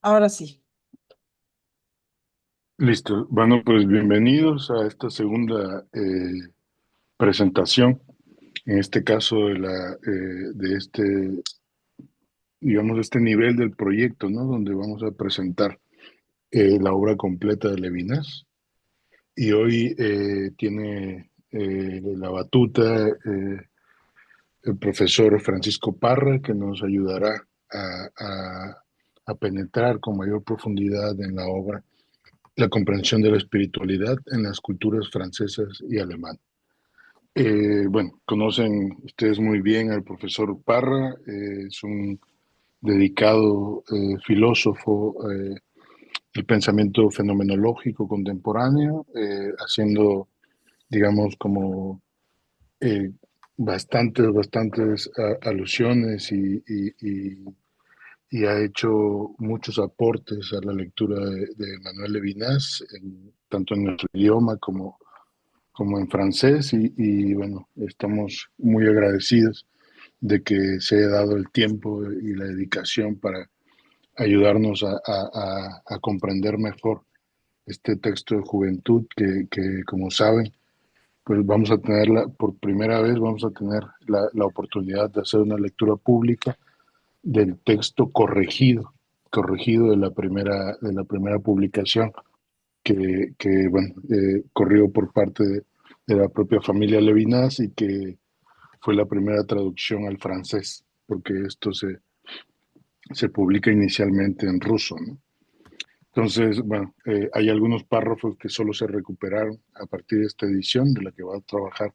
Ahora sí. Listo. Bueno, pues bienvenidos a esta segunda presentación, en este caso de digamos, este nivel del proyecto, ¿no? Donde vamos a presentar la obra completa de Levinas. Y hoy tiene la batuta el profesor Francisco Parra, que nos ayudará a penetrar con mayor profundidad en la obra la comprensión de la espiritualidad en las culturas francesas y alemanas. Bueno, conocen ustedes muy bien al profesor Parra, es un dedicado filósofo del pensamiento fenomenológico contemporáneo, haciendo, digamos, como eh, bastantes alusiones y ha hecho muchos aportes a la lectura de Manuel Levinas, tanto en nuestro idioma como en francés bueno, estamos muy agradecidos de que se haya dado el tiempo y la dedicación para ayudarnos a comprender mejor este texto de juventud que, como saben, pues vamos a tener por primera vez vamos a tener la oportunidad de hacer una lectura pública del texto corregido de la primera publicación bueno, corrió por parte de la propia familia Levinas y que fue la primera traducción al francés, porque se publica inicialmente en ruso, ¿no? Entonces, bueno, hay algunos párrafos que solo se recuperaron a partir de esta edición, de la que va a trabajar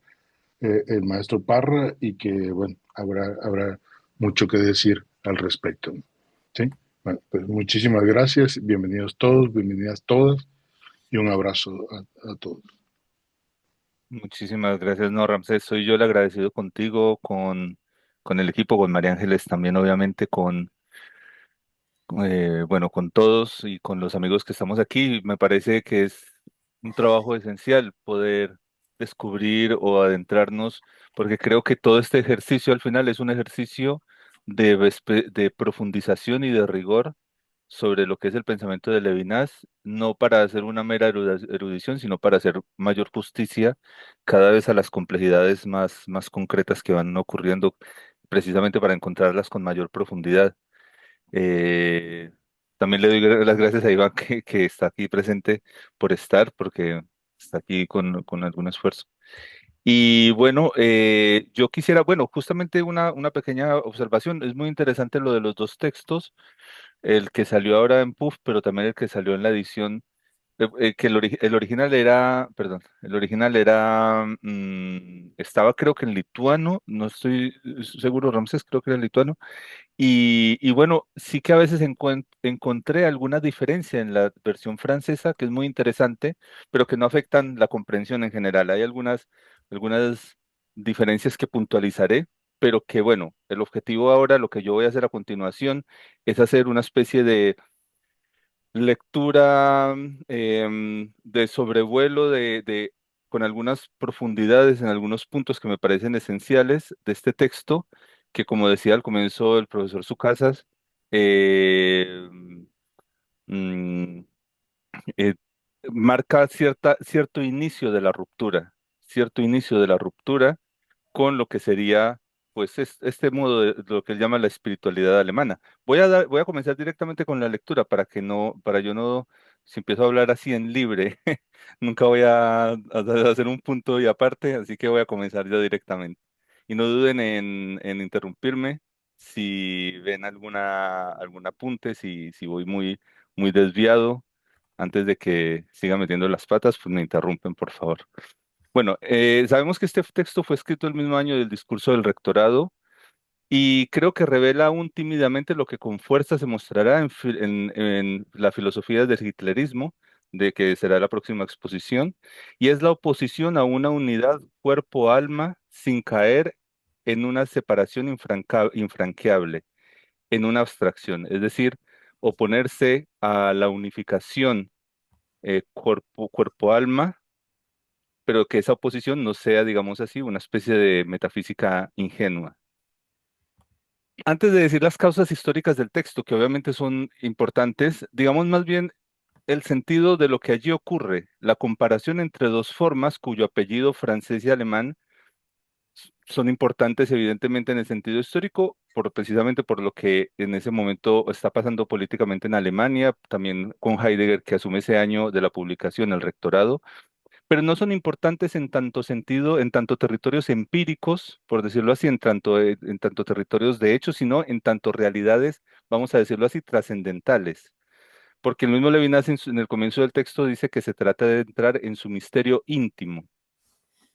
el maestro Parra, y que, bueno, habrá mucho que decir al respecto, ¿no? ¿Sí? Bueno, pues muchísimas gracias, bienvenidos todos, bienvenidas todas, y un abrazo a todos. Muchísimas gracias, no, Ramsés. Soy yo el agradecido contigo, con el equipo, con María Ángeles también, obviamente, bueno, con todos y con los amigos que estamos aquí. Me parece que es un trabajo esencial poder descubrir o adentrarnos, porque creo que todo este ejercicio al final es un ejercicio de profundización y de rigor sobre lo que es el pensamiento de Levinas, no para hacer una mera erudición, sino para hacer mayor justicia cada vez a las complejidades más concretas que van ocurriendo, precisamente para encontrarlas con mayor profundidad. Eh, También le doy las gracias a Iván que está aquí presente por estar, porque está aquí con algún esfuerzo. Y bueno, yo quisiera, bueno, justamente una pequeña observación. Es muy interesante lo de los dos textos, el que salió ahora en PUF, pero también el que salió en la edición, que el original era, perdón, el original era, estaba creo que en lituano, no estoy seguro, Ramses, creo que era en lituano, y bueno, sí que a veces encontré alguna diferencia en la versión francesa, que es muy interesante, pero que no afectan la comprensión en general. Hay algunas diferencias que puntualizaré, pero que bueno, el objetivo ahora, lo que yo voy a hacer a continuación, es hacer una especie de lectura de sobrevuelo con algunas profundidades en algunos puntos que me parecen esenciales de este texto, que como decía al comienzo el profesor Sucasas, eh, mm, eh, marca cierto inicio de la ruptura, cierto inicio de la ruptura con lo que sería, pues, este modo de lo que él llama la espiritualidad alemana. Voy a comenzar directamente con la lectura para yo no, si empiezo a hablar así en libre, nunca voy a hacer un punto y aparte, así que voy a comenzar yo directamente. Y no duden en interrumpirme si ven algún apunte, si voy muy desviado. Antes de que siga metiendo las patas, pues me interrumpen, por favor. Bueno, sabemos que este texto fue escrito el mismo año del discurso del rectorado y creo que revela aún tímidamente lo que con fuerza se mostrará en la filosofía del hitlerismo, de que será la próxima exposición, y es la oposición a una unidad cuerpo-alma sin caer en una separación infranqueable, en una abstracción, es decir, oponerse a la unificación cuerpo-alma, pero que esa oposición no sea, digamos así, una especie de metafísica ingenua. Antes de decir las causas históricas del texto, que obviamente son importantes, digamos más bien el sentido de lo que allí ocurre, la comparación entre dos formas cuyo apellido francés y alemán son importantes evidentemente en el sentido histórico, precisamente por lo que en ese momento está pasando políticamente en Alemania, también con Heidegger que asume ese año de la publicación, el rectorado, pero no son importantes en tanto sentido, en tanto territorios empíricos, por decirlo así, en tanto territorios de hecho, sino en tanto realidades, vamos a decirlo así, trascendentales. Porque el mismo Levinas en el comienzo del texto dice que se trata de entrar en su misterio íntimo.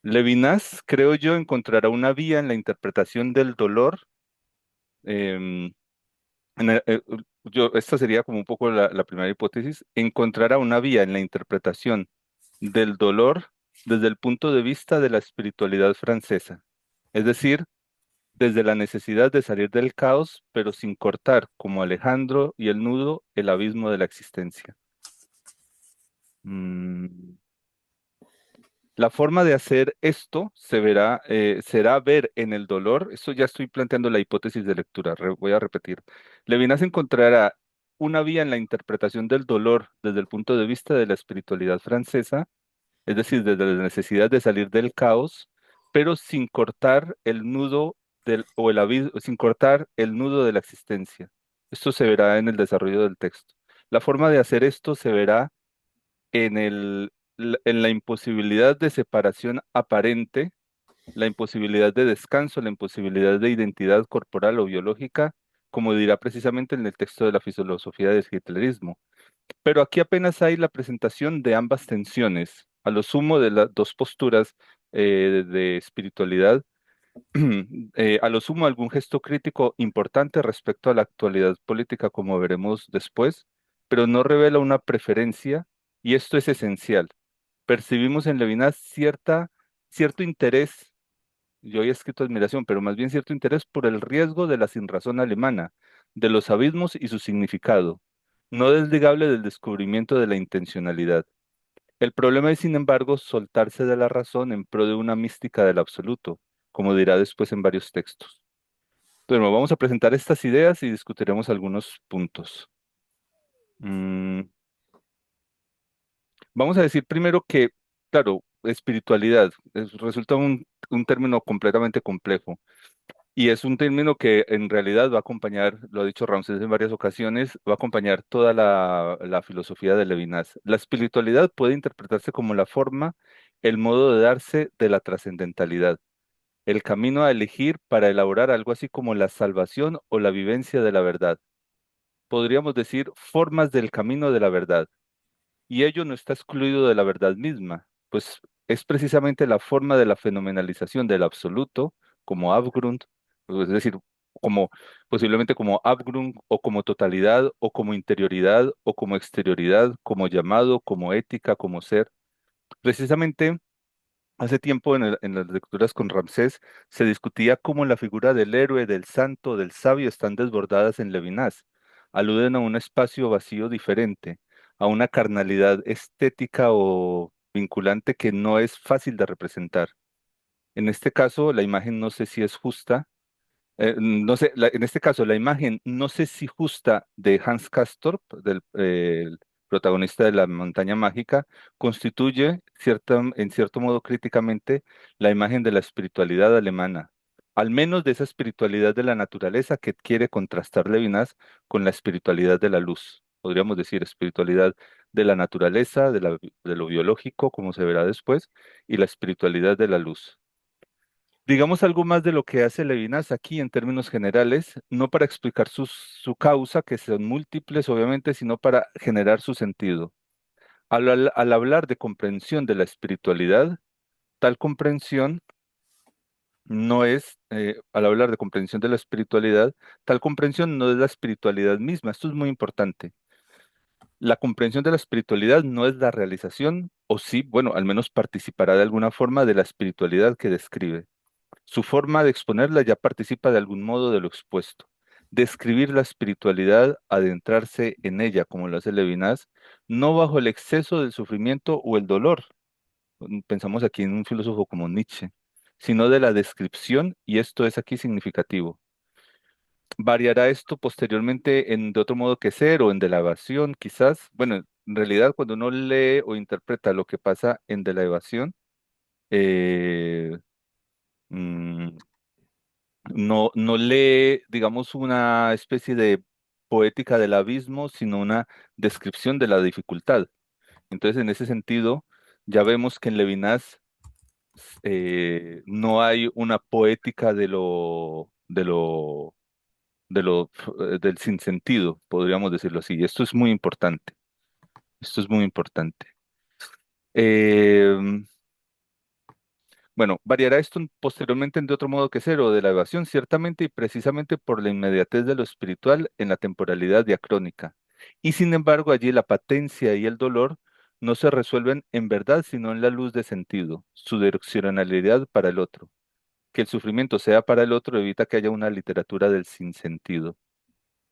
Levinas, creo yo, encontrará una vía en la interpretación del dolor. em, esta sería como un poco la primera hipótesis. Encontrará una vía en la interpretación del dolor desde el punto de vista de la espiritualidad francesa. Es decir, desde la necesidad de salir del caos, pero sin cortar, como Alejandro y el nudo, el abismo de la existencia. Mm, La forma de hacer esto será ver en el dolor, esto ya estoy planteando la hipótesis de lectura, voy a repetir. Levinas encontrará una vía en la interpretación del dolor desde el punto de vista de la espiritualidad francesa, es decir, desde la necesidad de salir del caos, pero sin cortar el nudo o el abismo, sin cortar el nudo de la existencia. Esto se verá en el desarrollo del texto. La forma de hacer esto se verá en la imposibilidad de separación aparente, la imposibilidad de descanso, la imposibilidad de identidad corporal o biológica, como dirá precisamente en el texto de la filosofía del hitlerismo. Pero aquí apenas hay la presentación de ambas tensiones, a lo sumo de las dos posturas de espiritualidad, a lo sumo algún gesto crítico importante respecto a la actualidad política, como veremos después, pero no revela una preferencia, y esto es esencial. Percibimos en Levinas cierto interés, yo he escrito admiración, pero más bien cierto interés por el riesgo de la sinrazón alemana, de los abismos y su significado, no desligable del descubrimiento de la intencionalidad. El problema es, sin embargo, soltarse de la razón en pro de una mística del absoluto, como dirá después en varios textos. Bueno, vamos a presentar estas ideas y discutiremos algunos puntos. Mm, Vamos a decir primero que, claro, espiritualidad resulta un término completamente complejo y es un término que en realidad va a acompañar, lo ha dicho Ramsés en varias ocasiones, va a acompañar toda la filosofía de Levinas. La espiritualidad puede interpretarse como la forma, el modo de darse de la trascendentalidad, el camino a elegir para elaborar algo así como la salvación o la vivencia de la verdad. Podríamos decir formas del camino de la verdad. Y ello no está excluido de la verdad misma, pues es precisamente la forma de la fenomenalización del absoluto como Abgrund, es decir, como posiblemente como Abgrund o como totalidad o como interioridad o como exterioridad, como llamado, como ética, como ser. Precisamente hace tiempo en las lecturas con Ramsés se discutía cómo la figura del héroe, del santo, del sabio están desbordadas en Levinas. Aluden a un espacio vacío diferente, a una carnalidad estética o vinculante que no es fácil de representar. En este caso, la imagen no sé si es justa, no sé, en este caso, la imagen, no sé si justa de Hans Castorp, el protagonista de La Montaña Mágica, constituye en cierto modo críticamente la imagen de la espiritualidad alemana, al menos de esa espiritualidad de la naturaleza que quiere contrastar Levinas con la espiritualidad de la luz. Podríamos decir espiritualidad de la naturaleza, de lo biológico, como se verá después, y la espiritualidad de la luz. Digamos algo más de lo que hace Levinas aquí en términos generales, no para explicar su causa, que son múltiples obviamente, sino para generar su sentido. Al hablar de comprensión de la espiritualidad, tal comprensión no es, al hablar de comprensión de la espiritualidad, tal comprensión no es la espiritualidad misma. Esto es muy importante. La comprensión de la espiritualidad no es la realización, o sí, bueno, al menos participará de alguna forma de la espiritualidad que describe. Su forma de exponerla ya participa de algún modo de lo expuesto. Describir la espiritualidad, adentrarse en ella, como lo hace Levinas, no bajo el exceso del sufrimiento o el dolor. Pensamos aquí en un filósofo como Nietzsche, sino de la descripción, y esto es aquí significativo. ¿Variará esto posteriormente en de otro modo que ser o en de la evasión, quizás? Bueno, en realidad cuando uno lee o interpreta lo que pasa en de la evasión, eh, mm, no lee, digamos, una especie de poética del abismo, sino una descripción de la dificultad. Entonces, en ese sentido, ya vemos que en Levinas no hay una poética del sinsentido, podríamos decirlo así. Esto es muy importante. Esto es muy importante. Eh, bueno, variará esto posteriormente de otro modo que cero, de la evasión, ciertamente y precisamente por la inmediatez de lo espiritual en la temporalidad diacrónica. Y sin embargo, allí la patencia y el dolor no se resuelven en verdad, sino en la luz de sentido, su direccionalidad para el otro. Que el sufrimiento sea para el otro evita que haya una literatura del sinsentido.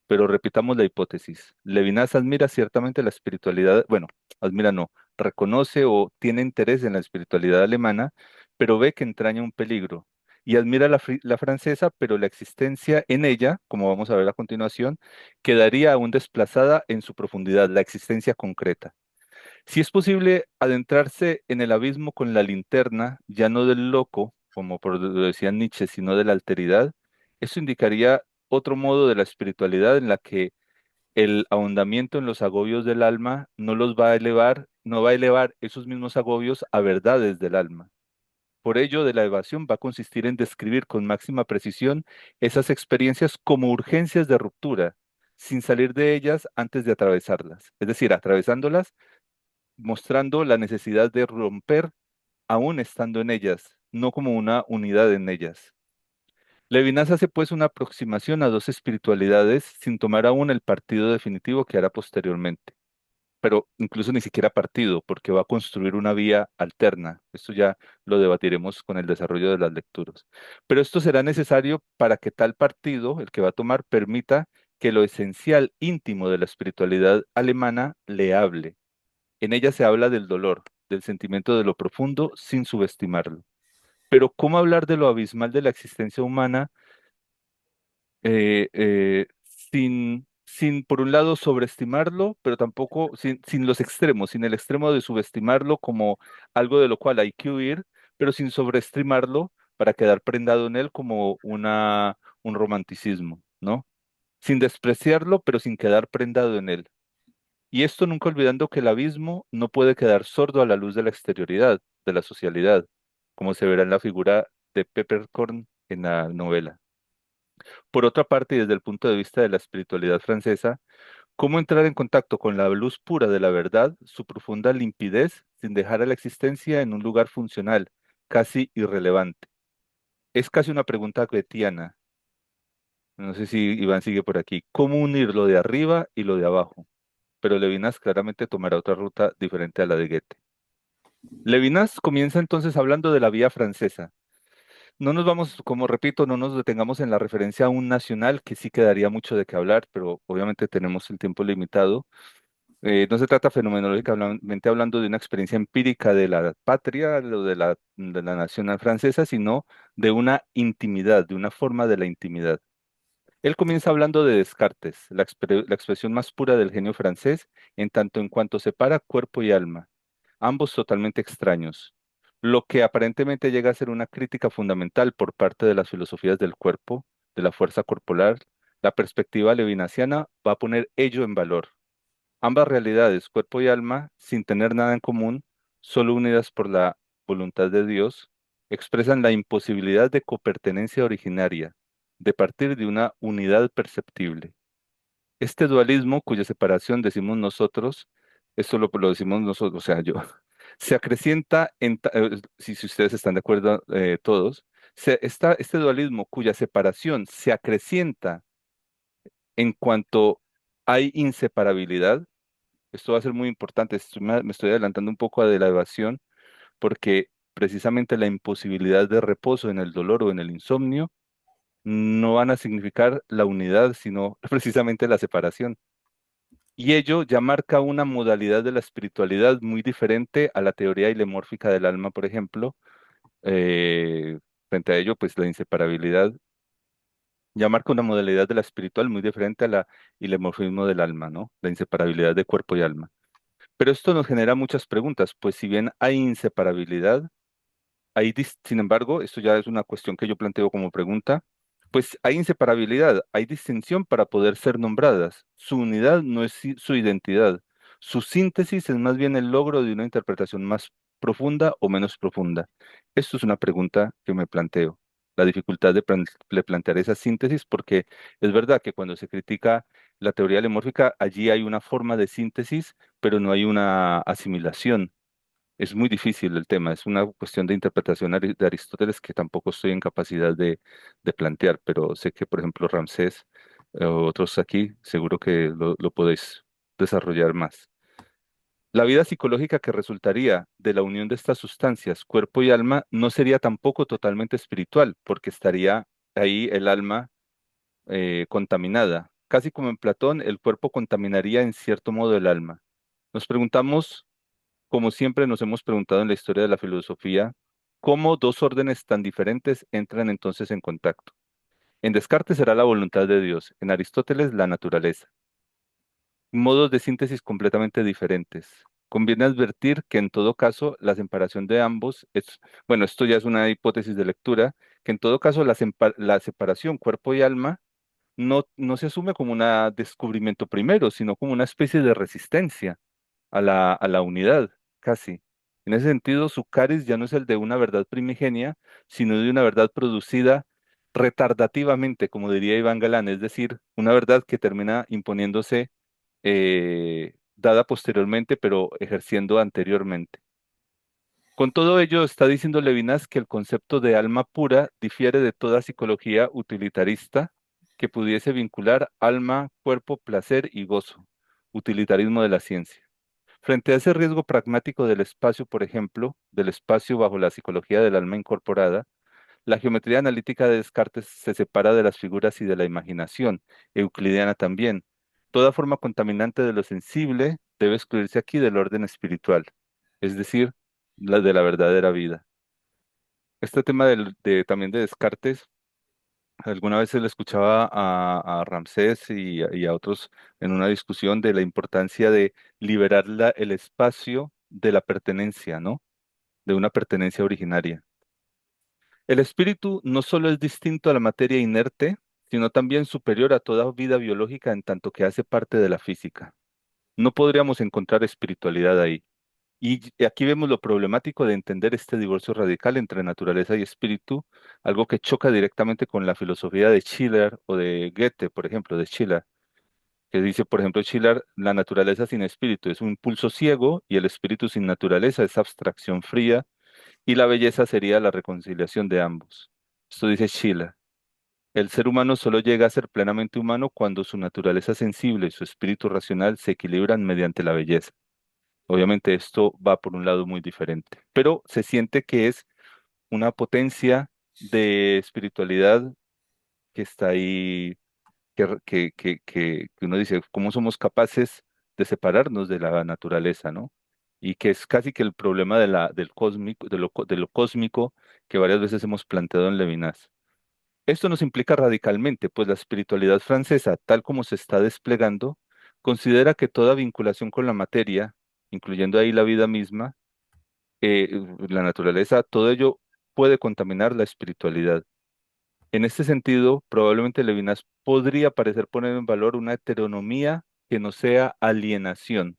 Pero repitamos la hipótesis. Levinas admira ciertamente la espiritualidad, bueno, admira no, reconoce o tiene interés en la espiritualidad alemana, pero ve que entraña un peligro. Y admira la francesa, pero la existencia en ella, como vamos a ver a continuación, quedaría aún desplazada en su profundidad, la existencia concreta. Si es posible adentrarse en el abismo con la linterna, ya no del loco, como lo decía Nietzsche, sino de la alteridad, eso indicaría otro modo de la espiritualidad en la que el ahondamiento en los agobios del alma no los va a elevar, no va a elevar esos mismos agobios a verdades del alma. Por ello, de la evasión va a consistir en describir con máxima precisión esas experiencias como urgencias de ruptura, sin salir de ellas antes de atravesarlas. Es decir, atravesándolas, mostrando la necesidad de romper aún estando en ellas, no como una unidad en ellas. Levinas hace pues una aproximación a dos espiritualidades sin tomar aún el partido definitivo que hará posteriormente, pero incluso ni siquiera partido, porque va a construir una vía alterna. Esto ya lo debatiremos con el desarrollo de las lecturas. Pero esto será necesario para que tal partido, el que va a tomar, permita que lo esencial íntimo de la espiritualidad alemana le hable. En ella se habla del dolor, del sentimiento de lo profundo, sin subestimarlo. Pero ¿cómo hablar de lo abismal de la existencia humana sin, por un lado, sobreestimarlo, pero tampoco sin los extremos, sin el extremo de subestimarlo como algo de lo cual hay que huir, pero sin sobreestimarlo para quedar prendado en él como un romanticismo, ¿no? Sin despreciarlo, pero sin quedar prendado en él. Y esto nunca olvidando que el abismo no puede quedar sordo a la luz de la exterioridad, de la socialidad, como se verá en la figura de Peppercorn en la novela. Por otra parte, y desde el punto de vista de la espiritualidad francesa, ¿cómo entrar en contacto con la luz pura de la verdad, su profunda limpidez, sin dejar a la existencia en un lugar funcional, casi irrelevante? Es casi una pregunta goetiana. No sé si Iván sigue por aquí. ¿Cómo unir lo de arriba y lo de abajo? Pero Levinas claramente tomará otra ruta diferente a la de Goethe. Levinas comienza entonces hablando de la vía francesa. No nos vamos, como repito, no nos detengamos en la referencia a un nacional, que sí quedaría mucho de qué hablar, pero obviamente tenemos el tiempo limitado. No se trata fenomenológicamente hablando de una experiencia empírica de la patria o de la nacional francesa, sino de una intimidad, de una forma de la intimidad. Él comienza hablando de Descartes, la expresión más pura del genio francés, en tanto en cuanto separa cuerpo y alma, ambos totalmente extraños, lo que aparentemente llega a ser una crítica fundamental por parte de las filosofías del cuerpo, de la fuerza corporal. La perspectiva levinasiana va a poner ello en valor. Ambas realidades, cuerpo y alma, sin tener nada en común, solo unidas por la voluntad de Dios, expresan la imposibilidad de copertenencia originaria, de partir de una unidad perceptible. Este dualismo, cuya separación decimos nosotros, esto lo decimos nosotros, o sea, yo, se acrecienta si ustedes están de acuerdo todos, este dualismo cuya separación se acrecienta en cuanto hay inseparabilidad. Esto va a ser muy importante. Me estoy adelantando un poco de la evasión porque precisamente la imposibilidad de reposo en el dolor o en el insomnio no van a significar la unidad, sino precisamente la separación. Y ello ya marca una modalidad de la espiritualidad muy diferente a la teoría ilemórfica del alma, por ejemplo. Frente a ello, pues la inseparabilidad Ya marca una modalidad de la espiritual muy diferente a la ilemorfismo del alma, ¿no? La inseparabilidad de cuerpo y alma. Pero esto nos genera muchas preguntas, pues si bien hay inseparabilidad, sin embargo, esto ya es una cuestión que yo planteo como pregunta, pues hay inseparabilidad, hay distinción para poder ser nombradas. Su unidad no es su identidad. Su síntesis es más bien el logro de una interpretación más profunda o menos profunda. Esto es una pregunta que me planteo. La dificultad de plantear esa síntesis, porque es verdad que cuando se critica la teoría lemórfica, allí hay una forma de síntesis, pero no hay una asimilación. Es muy difícil el tema, es una cuestión de interpretación de Aristóteles que tampoco estoy en capacidad de plantear, pero sé que, por ejemplo, Ramsés, otros aquí, seguro que lo podéis desarrollar más. La vida psicológica que resultaría de la unión de estas sustancias, cuerpo y alma, no sería tampoco totalmente espiritual, porque estaría ahí el alma contaminada. Casi como en Platón, el cuerpo contaminaría en cierto modo el alma. Nos preguntamos, como siempre nos hemos preguntado en la historia de la filosofía, ¿cómo dos órdenes tan diferentes entran entonces en contacto? En Descartes será la voluntad de Dios, en Aristóteles la naturaleza. Modos de síntesis completamente diferentes. Conviene advertir que en todo caso la separación de ambos es, bueno, esto ya es una hipótesis de lectura, que en todo caso la separación cuerpo y alma no se asume como un descubrimiento primero, sino como una especie de resistencia a la unidad, casi. En ese sentido, su cariz ya no es el de una verdad primigenia, sino de una verdad producida retardativamente, como diría Iván Galán, es decir, una verdad que termina imponiéndose dada posteriormente, pero ejerciendo anteriormente. Con todo ello, está diciendo Levinas que el concepto de alma pura difiere de toda psicología utilitarista que pudiese vincular alma, cuerpo, placer y gozo, utilitarismo de la ciencia. Frente a ese riesgo pragmático del espacio, por ejemplo, del espacio bajo la psicología del alma incorporada, la geometría analítica de Descartes se separa de las figuras y de la imaginación, euclidiana también. Toda forma contaminante de lo sensible debe excluirse aquí del orden espiritual, es decir, la de la verdadera vida. Este tema también de Descartes, alguna vez se le escuchaba a Ramsés y a otros en una discusión de la importancia de liberar el espacio de la pertenencia, ¿no? De una pertenencia originaria. El espíritu no solo es distinto a la materia inerte, sino también superior a toda vida biológica en tanto que hace parte de la física. No podríamos encontrar espiritualidad ahí. Y aquí vemos lo problemático de entender este divorcio radical entre naturaleza y espíritu, algo que choca directamente con la filosofía de Schiller o de Goethe, por ejemplo, de Schiller, que dice, por ejemplo, Schiller, la naturaleza sin espíritu es un impulso ciego y el espíritu sin naturaleza es abstracción fría y la belleza sería la reconciliación de ambos. Esto dice Schiller. El ser humano solo llega a ser plenamente humano cuando su naturaleza sensible y su espíritu racional se equilibran mediante la belleza. Obviamente esto va por un lado muy diferente, pero se siente que es una potencia de espiritualidad que está ahí, que uno dice, ¿cómo somos capaces de separarnos de la naturaleza, ¿no? Y que es casi que el problema del cósmico, de lo cósmico que varias veces hemos planteado en Levinas. Esto nos implica radicalmente, pues la espiritualidad francesa, tal como se está desplegando, considera que toda vinculación con la materia, incluyendo ahí la vida misma, la naturaleza, todo ello puede contaminar la espiritualidad. En este sentido, probablemente Levinas podría parecer poner en valor una heteronomía que no sea alienación,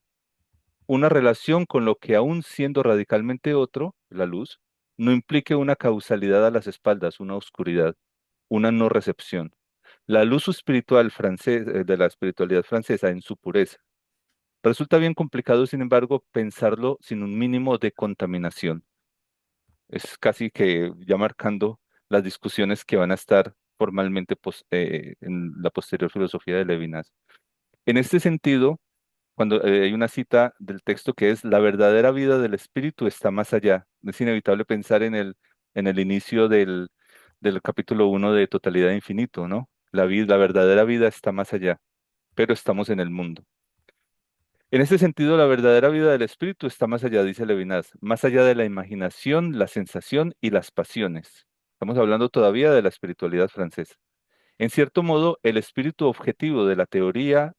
una relación con lo que aún siendo radicalmente otro, la luz, no implique una causalidad a las espaldas, una oscuridad, una no recepción. La luz espiritual de la espiritualidad francesa en su pureza. Resulta bien complicado, sin embargo, pensarlo sin un mínimo de contaminación. Es casi que ya marcando las discusiones que van a estar formalmente en la posterior filosofía de Levinas. En este sentido, cuando hay una cita del texto que es la verdadera vida del espíritu está más allá. Es inevitable pensar en el inicio del capítulo 1 de Totalidad e Infinito, ¿no? La verdadera vida está más allá, pero estamos en el mundo. En este sentido, la verdadera vida del espíritu está más allá, dice Levinas, más allá de la imaginación, la sensación y las pasiones. Estamos hablando todavía de la espiritualidad francesa. En cierto modo, el espíritu objetivo de la teoría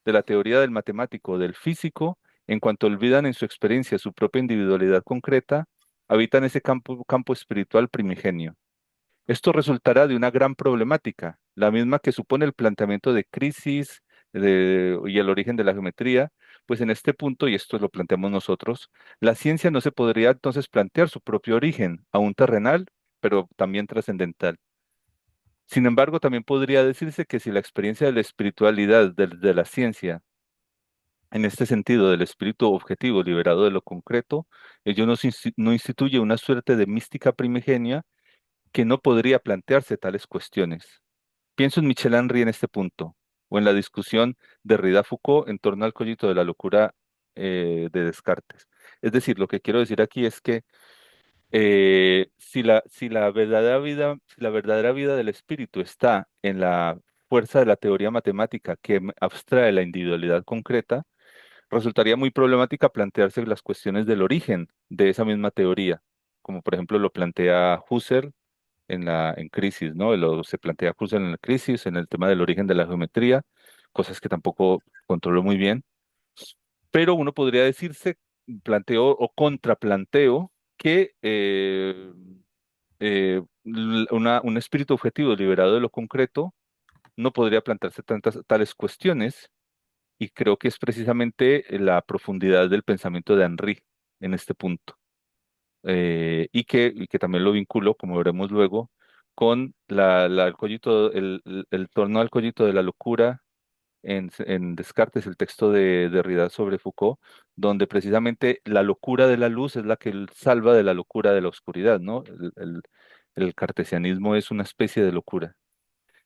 del matemático o del físico, en cuanto olvidan en su experiencia su propia individualidad concreta, habitan ese campo espiritual primigenio. Esto resultará de una gran problemática, la misma que supone el planteamiento de crisis y el origen de la geometría, pues en este punto, y esto lo planteamos nosotros, la ciencia no se podría entonces plantear su propio origen, aún terrenal, pero también trascendental. Sin embargo, también podría decirse que si la experiencia de la espiritualidad de la ciencia, en este sentido del espíritu objetivo liberado de lo concreto, ello no instituye una suerte de mística primigenia que no podría plantearse tales cuestiones. Pienso en Michel Henry en este punto, o en la discusión de Derrida-Foucault en torno al cogito de la locura de Descartes. Es decir, lo que quiero decir aquí es que si la verdadera vida del espíritu está en la fuerza de la teoría matemática que abstrae la individualidad concreta, resultaría muy problemática plantearse las cuestiones del origen de esa misma teoría, como por ejemplo lo plantea Husserl en Crisis, ¿no? Se plantea Husserl en la Crisis, en el tema del origen de la geometría, cosas que tampoco controlo muy bien, pero uno podría decirse, planteo o contraplanteo, que un espíritu objetivo liberado de lo concreto no podría plantearse tales cuestiones, y creo que es precisamente la profundidad del pensamiento de Henry en este punto, y que también lo vinculo, como veremos luego, con el torno al collito de la locura en Descartes, el texto de Derrida sobre Foucault, donde precisamente la locura de la luz es la que salva de la locura de la oscuridad, ¿no? El cartesianismo es una especie de locura.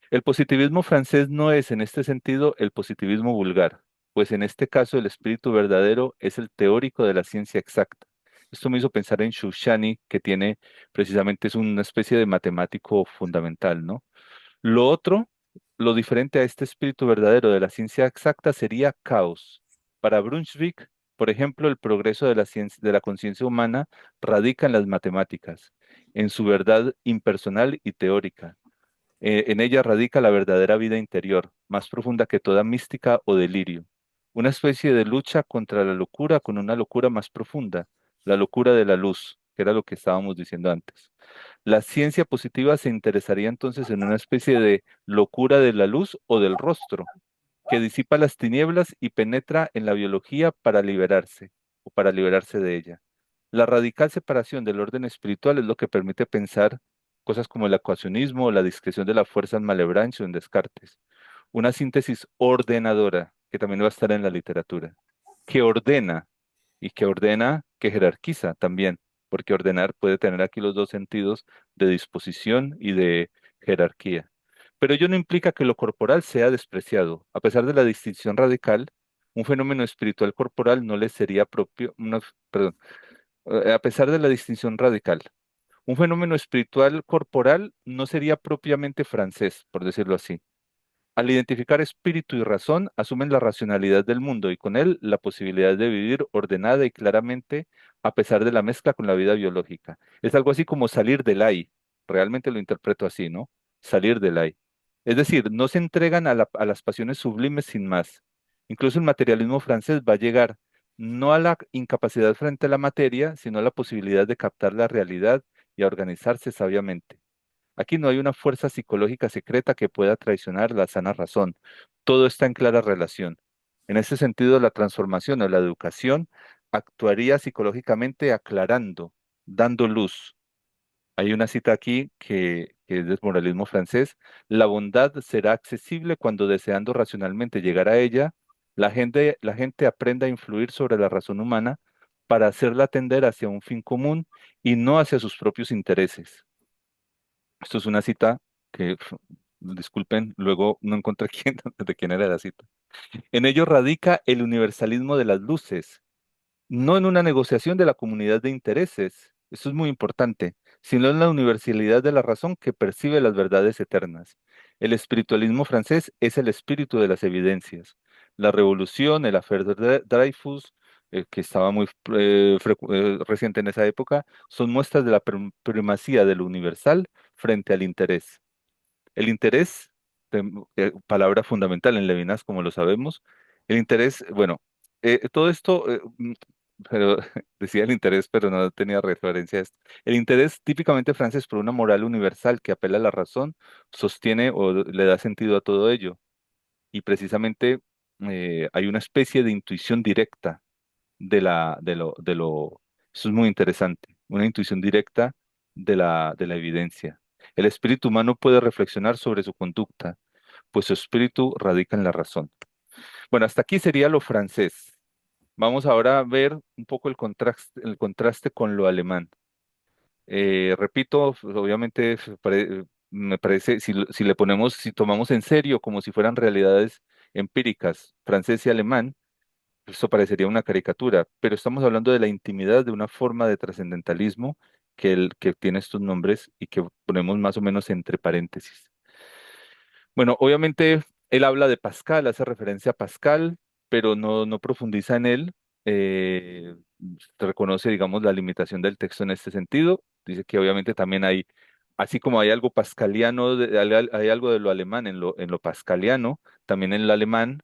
El positivismo francés no es en este sentido el positivismo vulgar, pues en este caso el espíritu verdadero es el teórico de la ciencia exacta. Esto me hizo pensar en Shoshani, que tiene precisamente es una especie de matemático fundamental, ¿no? Lo otro, lo diferente a este espíritu verdadero de la ciencia exacta sería caos. Para Brunswick, por ejemplo, el progreso de la ciencia, de la conciencia humana radica en las matemáticas, en su verdad impersonal y teórica. En ella radica la verdadera vida interior, más profunda que toda mística o delirio. Una especie de lucha contra la locura con una locura más profunda, la locura de la luz, que era lo que estábamos diciendo antes. La ciencia positiva se interesaría entonces en una especie de locura de la luz o del rostro, que disipa las tinieblas y penetra en la biología para liberarse o para liberarse de ella. La radical separación del orden espiritual es lo que permite pensar cosas como el ecuacionismo o la discreción de la fuerza en Malebranche o en Descartes. Una síntesis ordenadora, que también va a estar en la literatura, que ordena y que jerarquiza también, porque ordenar puede tener aquí los dos sentidos de disposición y de jerarquía. Pero ello no implica que lo corporal sea despreciado. A pesar de la distinción radical, un fenómeno espiritual corporal no le sería propio, perdón, a pesar de la distinción radical, un fenómeno espiritual corporal no sería propiamente francés, por decirlo así. Al identificar espíritu y razón, asumen la racionalidad del mundo y con él la posibilidad de vivir ordenada y claramente a pesar de la mezcla con la vida biológica. Es algo así como salir del ay. Realmente lo interpreto así, ¿no? Salir del ay. Es decir, no se entregan a las pasiones sublimes sin más. Incluso el materialismo francés va a llegar no a la incapacidad frente a la materia, sino a la posibilidad de captar la realidad y a organizarse sabiamente. Aquí no hay una fuerza psicológica secreta que pueda traicionar la sana razón. Todo está en clara relación. En ese sentido, la transformación o la educación actuaría psicológicamente aclarando, dando luz. Hay una cita aquí que es del moralismo francés. La bondad será accesible cuando deseando racionalmente llegar a ella, la gente aprenda a influir sobre la razón humana para hacerla tender hacia un fin común y no hacia sus propios intereses. Esto es una cita que, disculpen, luego no encontré de quién era la cita. En ello radica el universalismo de las luces, no en una negociación de la comunidad de intereses, esto es muy importante, sino en la universalidad de la razón que percibe las verdades eternas. El espiritualismo francés es el espíritu de las evidencias. La revolución, el affaire de Dreyfus, que estaba muy reciente en esa época, son muestras de la primacía de lo universal frente al interés. El interés palabra fundamental en Levinas, como lo sabemos. El interés, bueno, todo esto, pero decía el interés, pero no tenía referencia a esto. El interés típicamente francés por una moral universal que apela a la razón, sostiene o le da sentido a todo ello. Y precisamente hay una especie de intuición directa eso es muy interesante, una intuición directa de la evidencia. El espíritu humano puede reflexionar sobre su conducta, pues su espíritu radica en la razón. Bueno, hasta aquí sería lo francés. Vamos ahora a ver un poco el contraste con lo alemán. Repito, pues, obviamente me parece, si le ponemos, si tomamos en serio como si fueran realidades empíricas, francés y alemán, eso parecería una caricatura, pero estamos hablando de la intimidad de una forma de trascendentalismo que tiene estos nombres y que ponemos más o menos entre paréntesis. Bueno, obviamente él habla de Pascal, hace referencia a Pascal, pero no profundiza en él. Eh, Reconoce, digamos, la limitación del texto en este sentido. Dice que obviamente también hay, así como hay algo pascaliano, hay algo de lo alemán en lo pascaliano, también en el alemán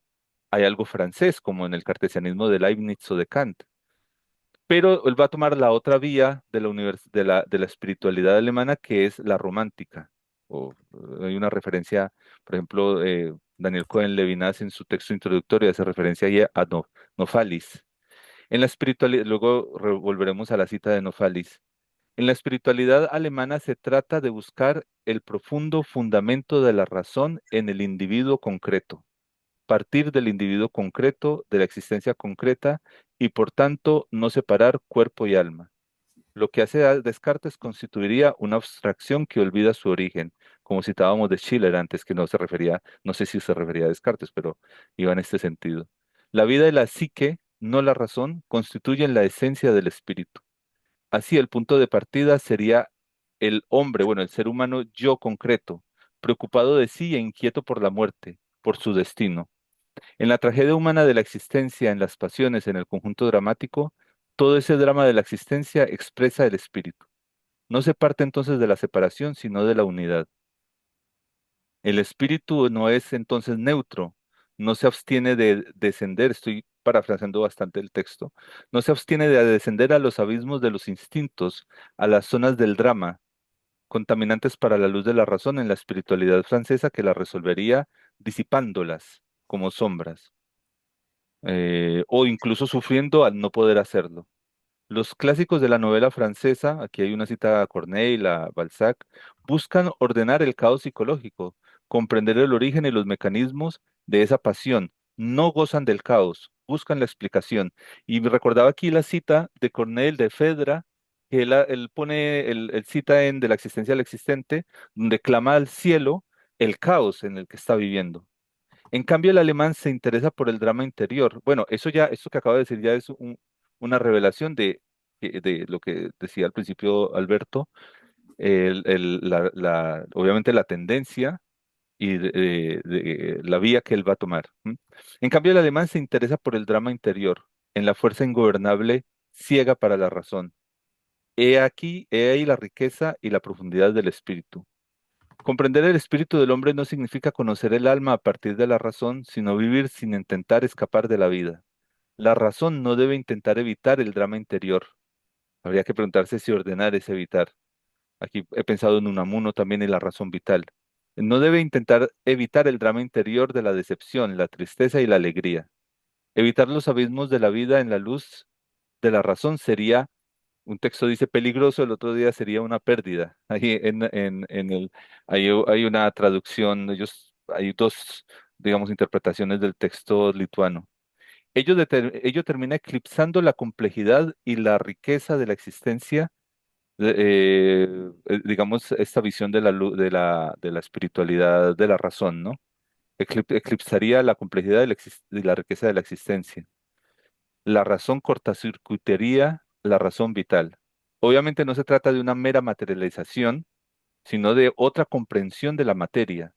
hay algo francés, como en el cartesianismo de Leibniz o de Kant. Pero él va a tomar la otra vía de la espiritualidad alemana, que es la romántica. O, hay una referencia, por ejemplo, Daniel Cohen-Levinas en su texto introductorio hace referencia ahí a Nofalis. En la espiritualidad, luego volveremos a la cita de Nofalis. En la espiritualidad alemana se trata de buscar el profundo fundamento de la razón en el individuo concreto, partir del individuo concreto, de la existencia concreta, y por tanto no separar cuerpo y alma. Lo que hace a Descartes constituiría una abstracción que olvida su origen, como citábamos de Schiller antes, que no se refería, no sé si se refería a Descartes, pero iba en este sentido. La vida y la psique, no la razón, constituyen la esencia del espíritu. Así, el punto de partida sería el hombre, bueno, el ser humano yo concreto, preocupado de sí e inquieto por la muerte, por su destino. En la tragedia humana de la existencia, en las pasiones, en el conjunto dramático, todo ese drama de la existencia expresa el espíritu. No se parte entonces de la separación, sino de la unidad. El espíritu no es entonces neutro, no se abstiene de descender, estoy parafraseando bastante el texto, no se abstiene de descender a los abismos de los instintos, a las zonas del drama, contaminantes para la luz de la razón en la espiritualidad francesa que la resolvería disipándolas como sombras, o incluso sufriendo al no poder hacerlo. Los clásicos de la novela francesa, aquí hay una cita a Corneille, a Balzac, buscan ordenar el caos psicológico, comprender el origen y los mecanismos de esa pasión. No gozan del caos, buscan la explicación. Y me recordaba aquí la cita de Corneille de Fedra, que él pone, el cita en De la existencia al existente, donde clama al cielo el caos en el que está viviendo. En cambio, el alemán se interesa por el drama interior. Bueno, esto que acabo de decir ya es una revelación de lo que decía al principio Alberto, obviamente la tendencia y de la vía que él va a tomar. ¿M? En cambio, el alemán se interesa por el drama interior, en la fuerza ingobernable, ciega para la razón. He ahí la riqueza y la profundidad del espíritu. Comprender el espíritu del hombre no significa conocer el alma a partir de la razón, sino vivir sin intentar escapar de la vida. La razón no debe intentar evitar el drama interior. Habría que preguntarse si ordenar es evitar. Aquí he pensado en Unamuno también en la razón vital. No debe intentar evitar el drama interior de la decepción, la tristeza y la alegría. Evitar los abismos de la vida en la luz de la razón sería, un texto dice peligroso, el otro día sería una pérdida. Ahí hay una traducción, hay dos, digamos, interpretaciones del texto lituano. Ello termina eclipsando la complejidad y la riqueza de la existencia, digamos, esta visión de la espiritualidad de la razón, ¿no? Eclipsaría la complejidad y la riqueza de la existencia. La razón cortocircuitaría la razón vital. Obviamente no se trata de una mera materialización, sino de otra comprensión de la materia.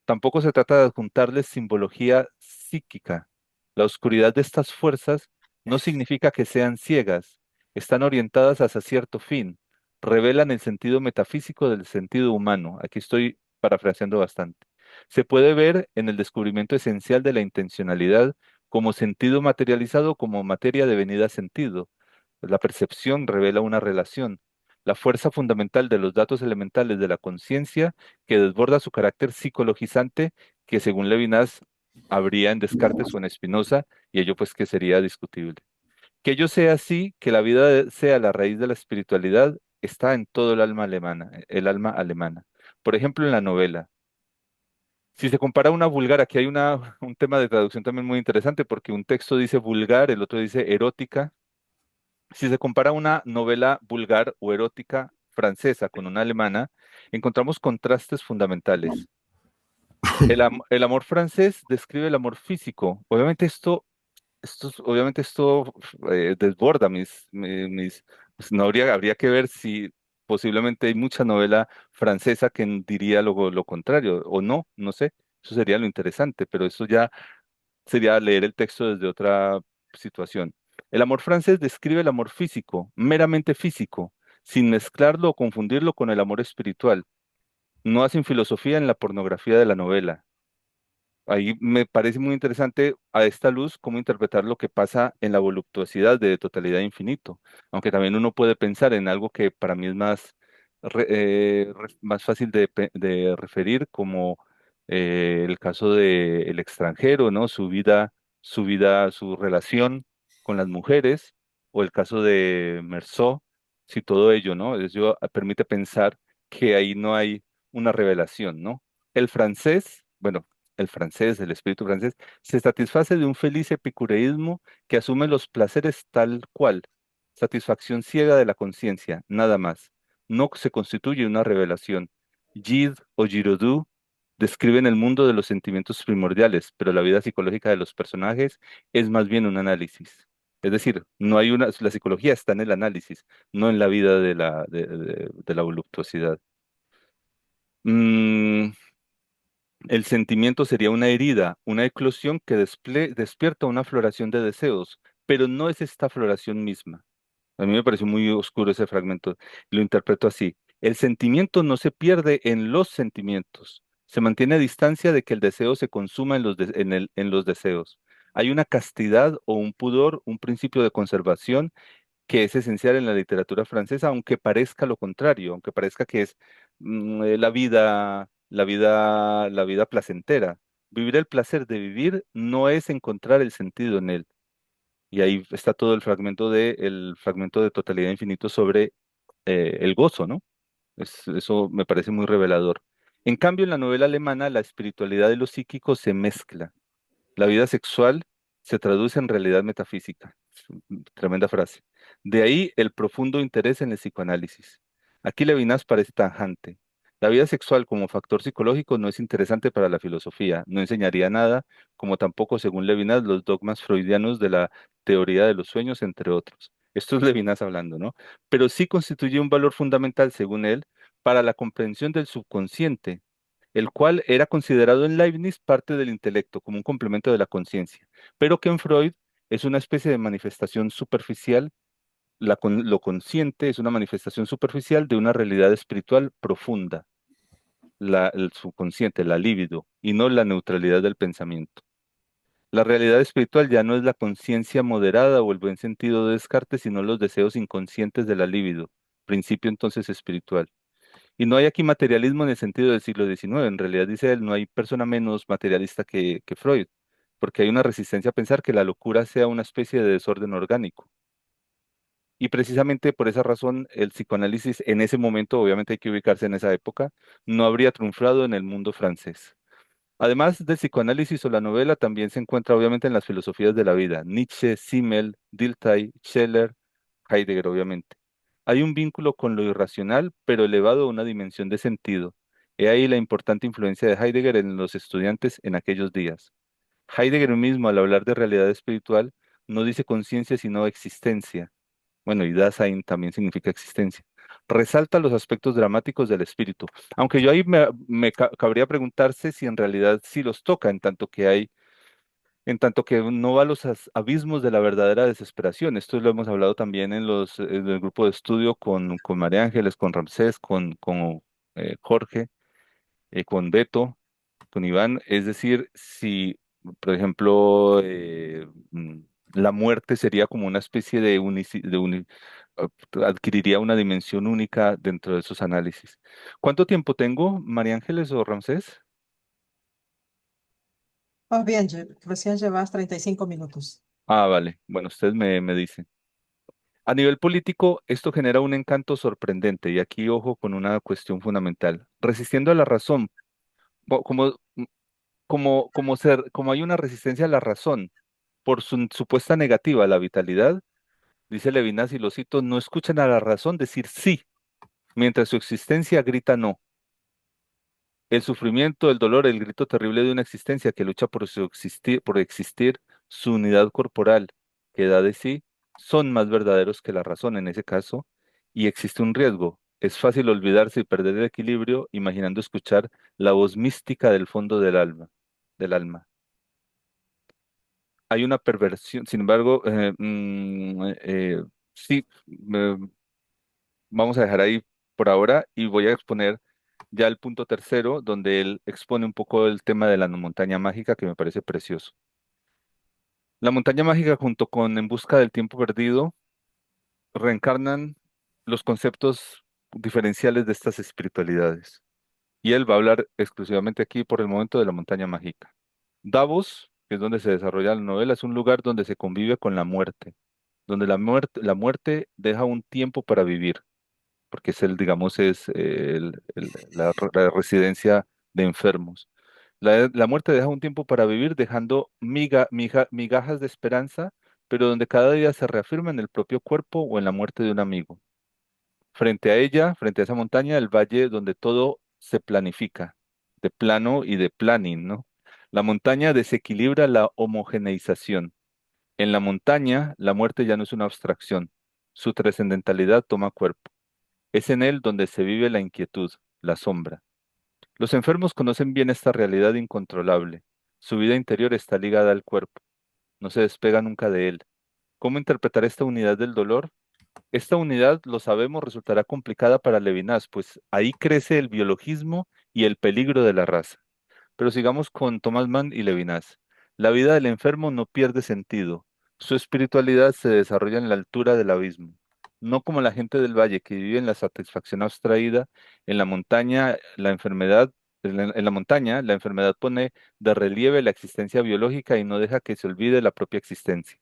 Tampoco se trata de adjuntarles simbología psíquica. La oscuridad de estas fuerzas no significa que sean ciegas, están orientadas hacia cierto fin, revelan el sentido metafísico del sentido humano. Aquí estoy parafraseando bastante. Se puede ver en el descubrimiento esencial de la intencionalidad como sentido materializado, como materia devenida sentido. La percepción revela una relación, la fuerza fundamental de los datos elementales de la conciencia que desborda su carácter psicologizante, que según Levinas habría en Descartes o en Spinoza, y ello pues que sería discutible. Que ello sea así, que la vida sea la raíz de la espiritualidad, está en todo el alma alemana. Por ejemplo, en la novela. Si se compara una vulgar, aquí hay un tema de traducción también muy interesante, porque un texto dice vulgar, el otro dice erótica. Si se compara una novela vulgar o erótica francesa con una alemana, encontramos contrastes fundamentales. El amor francés describe el amor físico. Obviamente esto desborda pues, no habría que ver si posiblemente hay mucha novela francesa que diría lo contrario, o no, no sé. Eso sería lo interesante, pero eso ya sería leer el texto desde otra situación. El amor francés describe el amor físico, meramente físico, sin mezclarlo o confundirlo con el amor espiritual. No hacen filosofía en la pornografía de la novela. Ahí me parece muy interesante a esta luz cómo interpretar lo que pasa en la voluptuosidad de totalidad e infinito, aunque también uno puede pensar en algo que para mí es más fácil de referir, como el caso de el extranjero, ¿no? Su relación con las mujeres, o el caso de Meursault, si todo ello, ¿no? Ello permite pensar que ahí no hay una revelación, ¿no? El francés, bueno, el francés, el espíritu francés, se satisface de un feliz epicureísmo que asume los placeres tal cual, satisfacción ciega de la conciencia, nada más. No se constituye una revelación. Gide o Giraudoux describen el mundo de los sentimientos primordiales, pero la vida psicológica de los personajes es más bien un análisis. Es decir, la psicología está en el análisis, no en la vida de la voluptuosidad. Mm, el sentimiento sería una herida, una eclosión que despierta una floración de deseos, pero no es esta floración misma. A mí me pareció muy oscuro ese fragmento. Lo interpreto así. El sentimiento no se pierde en los sentimientos. Se mantiene a distancia de que el deseo se consuma en los deseos. Hay una castidad o un pudor, un principio de conservación que es esencial en la literatura francesa, aunque parezca lo contrario, aunque parezca que es la vida placentera. Vivir el placer de vivir no es encontrar el sentido en él. Y ahí está todo el fragmento de Totalidad Infinito sobre el gozo, ¿no? Eso me parece muy revelador. En cambio, en la novela alemana, la espiritualidad y lo psíquico se mezcla. La vida sexual se traduce en realidad metafísica. Tremenda frase. De ahí el profundo interés en el psicoanálisis. Aquí Levinas parece tajante. La vida sexual como factor psicológico no es interesante para la filosofía, no enseñaría nada, como tampoco, según Levinas, los dogmas freudianos de la teoría de los sueños, entre otros. Esto es Levinas hablando, ¿no? Pero sí constituye un valor fundamental, según él, para la comprensión del subconsciente, el cual era considerado en Leibniz parte del intelecto, como un complemento de la conciencia, pero que en Freud es una especie de manifestación superficial. Lo consciente es una manifestación superficial de una realidad espiritual profunda, el subconsciente, la libido, y no la neutralidad del pensamiento. La realidad espiritual ya no es la conciencia moderada o el buen sentido de Descartes, sino los deseos inconscientes de la libido, principio entonces espiritual. Y no hay aquí materialismo en el sentido del siglo XIX. En realidad, dice él, no hay persona menos materialista que Freud, porque hay una resistencia a pensar que la locura sea una especie de desorden orgánico. Y precisamente por esa razón, el psicoanálisis en ese momento, obviamente hay que ubicarse en esa época, no habría triunfado en el mundo francés. Además del psicoanálisis o la novela, también se encuentra obviamente en las filosofías de la vida, Nietzsche, Simmel, Dilthey, Scheller, Heidegger, obviamente. Hay un vínculo con lo irracional, pero elevado a una dimensión de sentido. He ahí la importante influencia de Heidegger en los estudiantes en aquellos días. Heidegger mismo, al hablar de realidad espiritual, no dice conciencia, sino existencia. Bueno, y Dasein también significa existencia. Resalta los aspectos dramáticos del espíritu. Aunque yo ahí cabría preguntarse si en realidad sí los toca, en tanto que no va a los abismos de la verdadera desesperación. Esto lo hemos hablado también en el grupo de estudio con María Ángeles, con Ramsés, con Jorge, con Beto. con Iván, es decir, si, por ejemplo, la muerte sería como una especie de, ah, adquiriría una dimensión única dentro de esos análisis. ¿Cuánto tiempo tengo, María Ángeles o Ramsés? Más bien, recién llevas 35 minutos. Ah, vale. Bueno, ustedes me dicen. A nivel político, esto genera un encanto sorprendente, y aquí ojo con una cuestión fundamental. Resistiendo a la razón, como, como hay una resistencia a la razón por su supuesta negativa a la vitalidad, dice Levinas, y lo cito, no escuchan a la razón decir sí, mientras su existencia grita no. El sufrimiento, el dolor, el grito terrible de una existencia que lucha por existir, su unidad corporal, que da de sí, son más verdaderos que la razón en ese caso, y existe un riesgo. Es fácil olvidarse y perder el equilibrio imaginando escuchar la voz mística del fondo del alma. Hay una perversión, sin embargo, sí, vamos a dejar ahí por ahora y voy a exponer ya el punto tercero, donde él expone un poco el tema de la montaña mágica, que me parece precioso. La montaña mágica junto con En busca del tiempo perdido reencarnan los conceptos diferenciales de estas espiritualidades. Y él va a hablar exclusivamente aquí por el momento de la montaña mágica. Davos, que es donde se desarrolla la novela, es un lugar donde se convive con la muerte, donde la muerte deja un tiempo para vivir, porque es digamos, es la residencia de enfermos. La muerte deja un tiempo para vivir, dejando migajas de esperanza, pero donde cada día se reafirma en el propio cuerpo o en la muerte de un amigo. Frente a ella, frente a esa montaña, el valle donde todo se planifica, de plano y de planning, ¿no? La montaña desequilibra la homogeneización. En la montaña, la muerte ya no es una abstracción, su trascendentalidad toma cuerpo. Es en él donde se vive la inquietud, la sombra. Los enfermos conocen bien esta realidad incontrolable. Su vida interior está ligada al cuerpo, no se despega nunca de él. ¿Cómo interpretar esta unidad del dolor? Esta unidad, lo sabemos, resultará complicada para Levinas, pues ahí crece el biologismo y el peligro de la raza. Pero sigamos con Thomas Mann y Levinas. La vida del enfermo no pierde sentido. Su espiritualidad se desarrolla en la altura del abismo. No como la gente del valle que vive en la satisfacción abstraída, en la montaña, en la montaña, la enfermedad pone de relieve la existencia biológica y no deja que se olvide la propia existencia.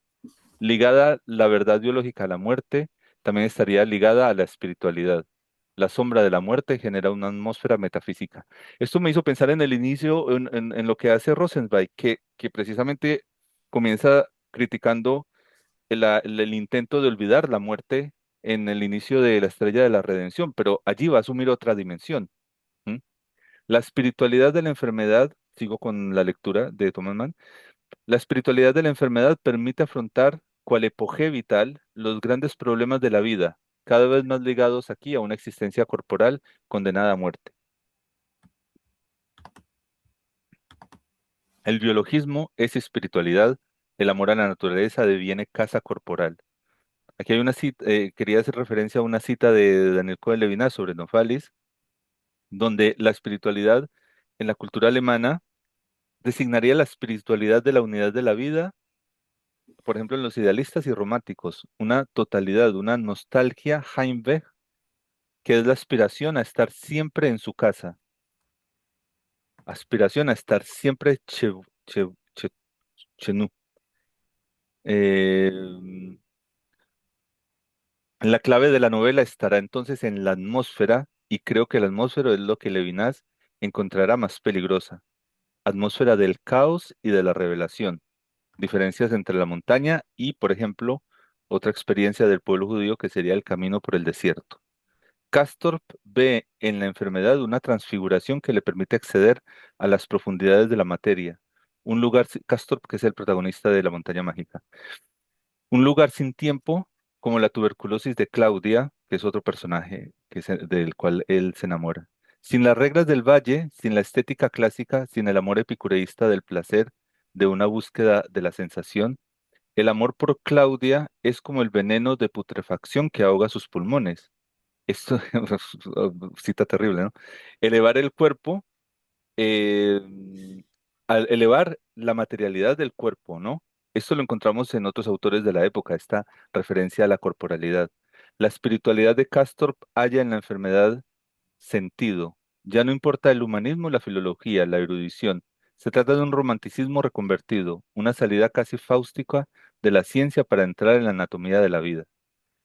Ligada la verdad biológica a la muerte, también estaría ligada a la espiritualidad. La sombra de la muerte genera una atmósfera metafísica. Esto me hizo pensar en el inicio, en lo que hace Rosenzweig, que precisamente comienza criticando el intento de olvidar la muerte en el inicio de la Estrella de la Redención, pero allí va a asumir otra dimensión. ¿M? La espiritualidad de la enfermedad, sigo con la lectura de Thomas Mann, la espiritualidad de la enfermedad permite afrontar, cual epogé vital, los grandes problemas de la vida, cada vez más ligados aquí a una existencia corporal condenada a muerte. El biologismo es espiritualidad, el amor a la naturaleza deviene casa corporal. Aquí hay una cita, quería hacer referencia a una cita de Daniel Cohen Levinas sobre Novalis, donde la espiritualidad en la cultura alemana designaría la espiritualidad de la unidad de la vida, por ejemplo, en los idealistas y románticos, una totalidad, una nostalgia Heimweh, que es la aspiración a estar siempre en su casa, aspiración a estar siempre chenú. Eh, la clave de la novela estará entonces en la atmósfera, y creo que la atmósfera es lo que Levinas encontrará más peligrosa. Atmósfera del caos y de la revelación. Diferencias entre la montaña y, por ejemplo, otra experiencia del pueblo judío que sería el camino por el desierto. Castorp ve en la enfermedad una transfiguración que le permite acceder a las profundidades de la materia. Un lugar, Castorp, que es el protagonista de La montaña mágica. Un lugar sin tiempo, como la tuberculosis de Claudia, que es otro personaje del cual él se enamora. Sin las reglas del valle, sin la estética clásica, sin el amor epicureísta del placer, de una búsqueda de la sensación, el amor por Claudia es como el veneno de putrefacción que ahoga sus pulmones. Esto, cita terrible, ¿no? Elevar el cuerpo eh, al elevar la materialidad del cuerpo, ¿no? Esto lo encontramos en otros autores de la época, esta referencia a la corporalidad. La espiritualidad de Castorp halla en la enfermedad sentido. Ya no importa el humanismo, la filología, la erudición. Se trata de un romanticismo reconvertido, una salida casi fáustica de la ciencia para entrar en la anatomía de la vida.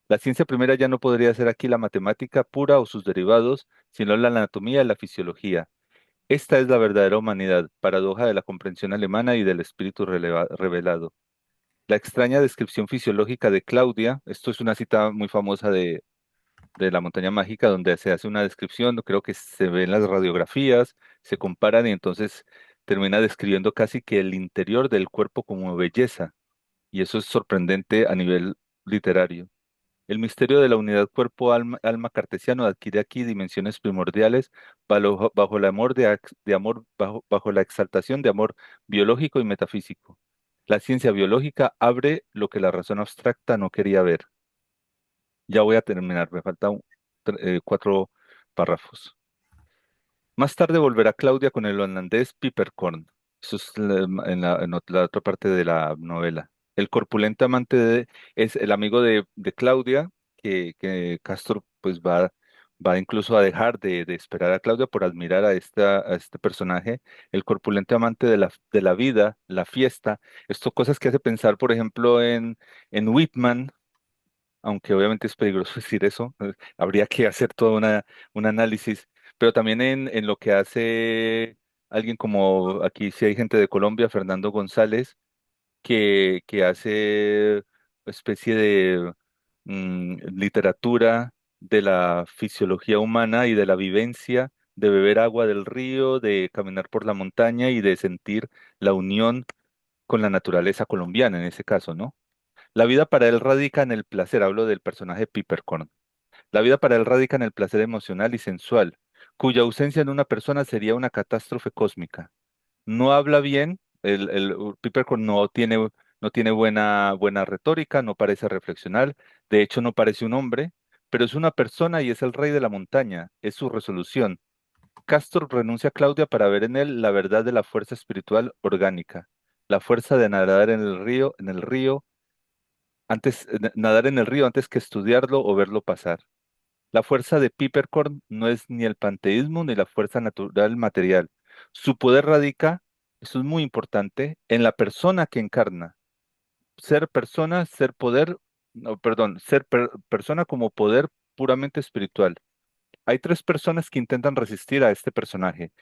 La ciencia primera ya no podría ser aquí la matemática pura o sus derivados, sino la anatomía y la fisiología. Esta es la verdadera humanidad, paradoja de la comprensión alemana y del espíritu revelado. La extraña descripción fisiológica de Claudia, esto es una cita muy famosa de la montaña mágica, donde se hace una descripción, creo que se ven las radiografías, se comparan y entonces termina describiendo casi que el interior del cuerpo como belleza, y eso es sorprendente a nivel literario. El misterio de la unidad cuerpo-alma cartesiano adquiere aquí dimensiones primordiales bajo el amor de amor, bajo la exaltación de amor biológico y metafísico. La ciencia biológica abre lo que la razón abstracta no quería ver. Ya voy a terminar, me faltan 4 párrafos. Más tarde volverá Claudia con el holandés Pippercorn. Eso es la otra parte de la novela. El corpulento es el amigo de Claudia, que Castro pues va incluso a dejar de esperar a Claudia por admirar a este personaje. El corpulento amante de la vida, la fiesta. Esto cosas que hace pensar, por ejemplo, en Whitman, aunque obviamente es peligroso decir eso, habría que hacer todo un análisis, pero también en lo que hace alguien como aquí, si hay gente de Colombia, Fernando González, que hace especie de literatura de la fisiología humana y de la vivencia, de beber agua del río, de caminar por la montaña y de sentir la unión con la naturaleza colombiana en ese caso, ¿no? La vida para él radica en el placer, hablo del personaje Pippercorn. La vida para él radica en el placer emocional y sensual, cuya ausencia en una persona sería una catástrofe cósmica. No habla bien, Pippercorn no tiene buena retórica, no parece reflexionar, de hecho no parece un hombre, pero es una persona y es el rey de la montaña, es su resolución. Castor renuncia a Claudia para ver en él la verdad de la fuerza espiritual orgánica, la fuerza de nadar en el río nadar en el río antes que estudiarlo o verlo pasar. La fuerza de Pippercorn no es ni el panteísmo ni la fuerza natural material. Su poder radica, eso es muy importante, en la persona que encarna. Ser persona, ser poder, no, perdón, persona como poder puramente espiritual. Hay 3 personas que intentan resistir a este personaje.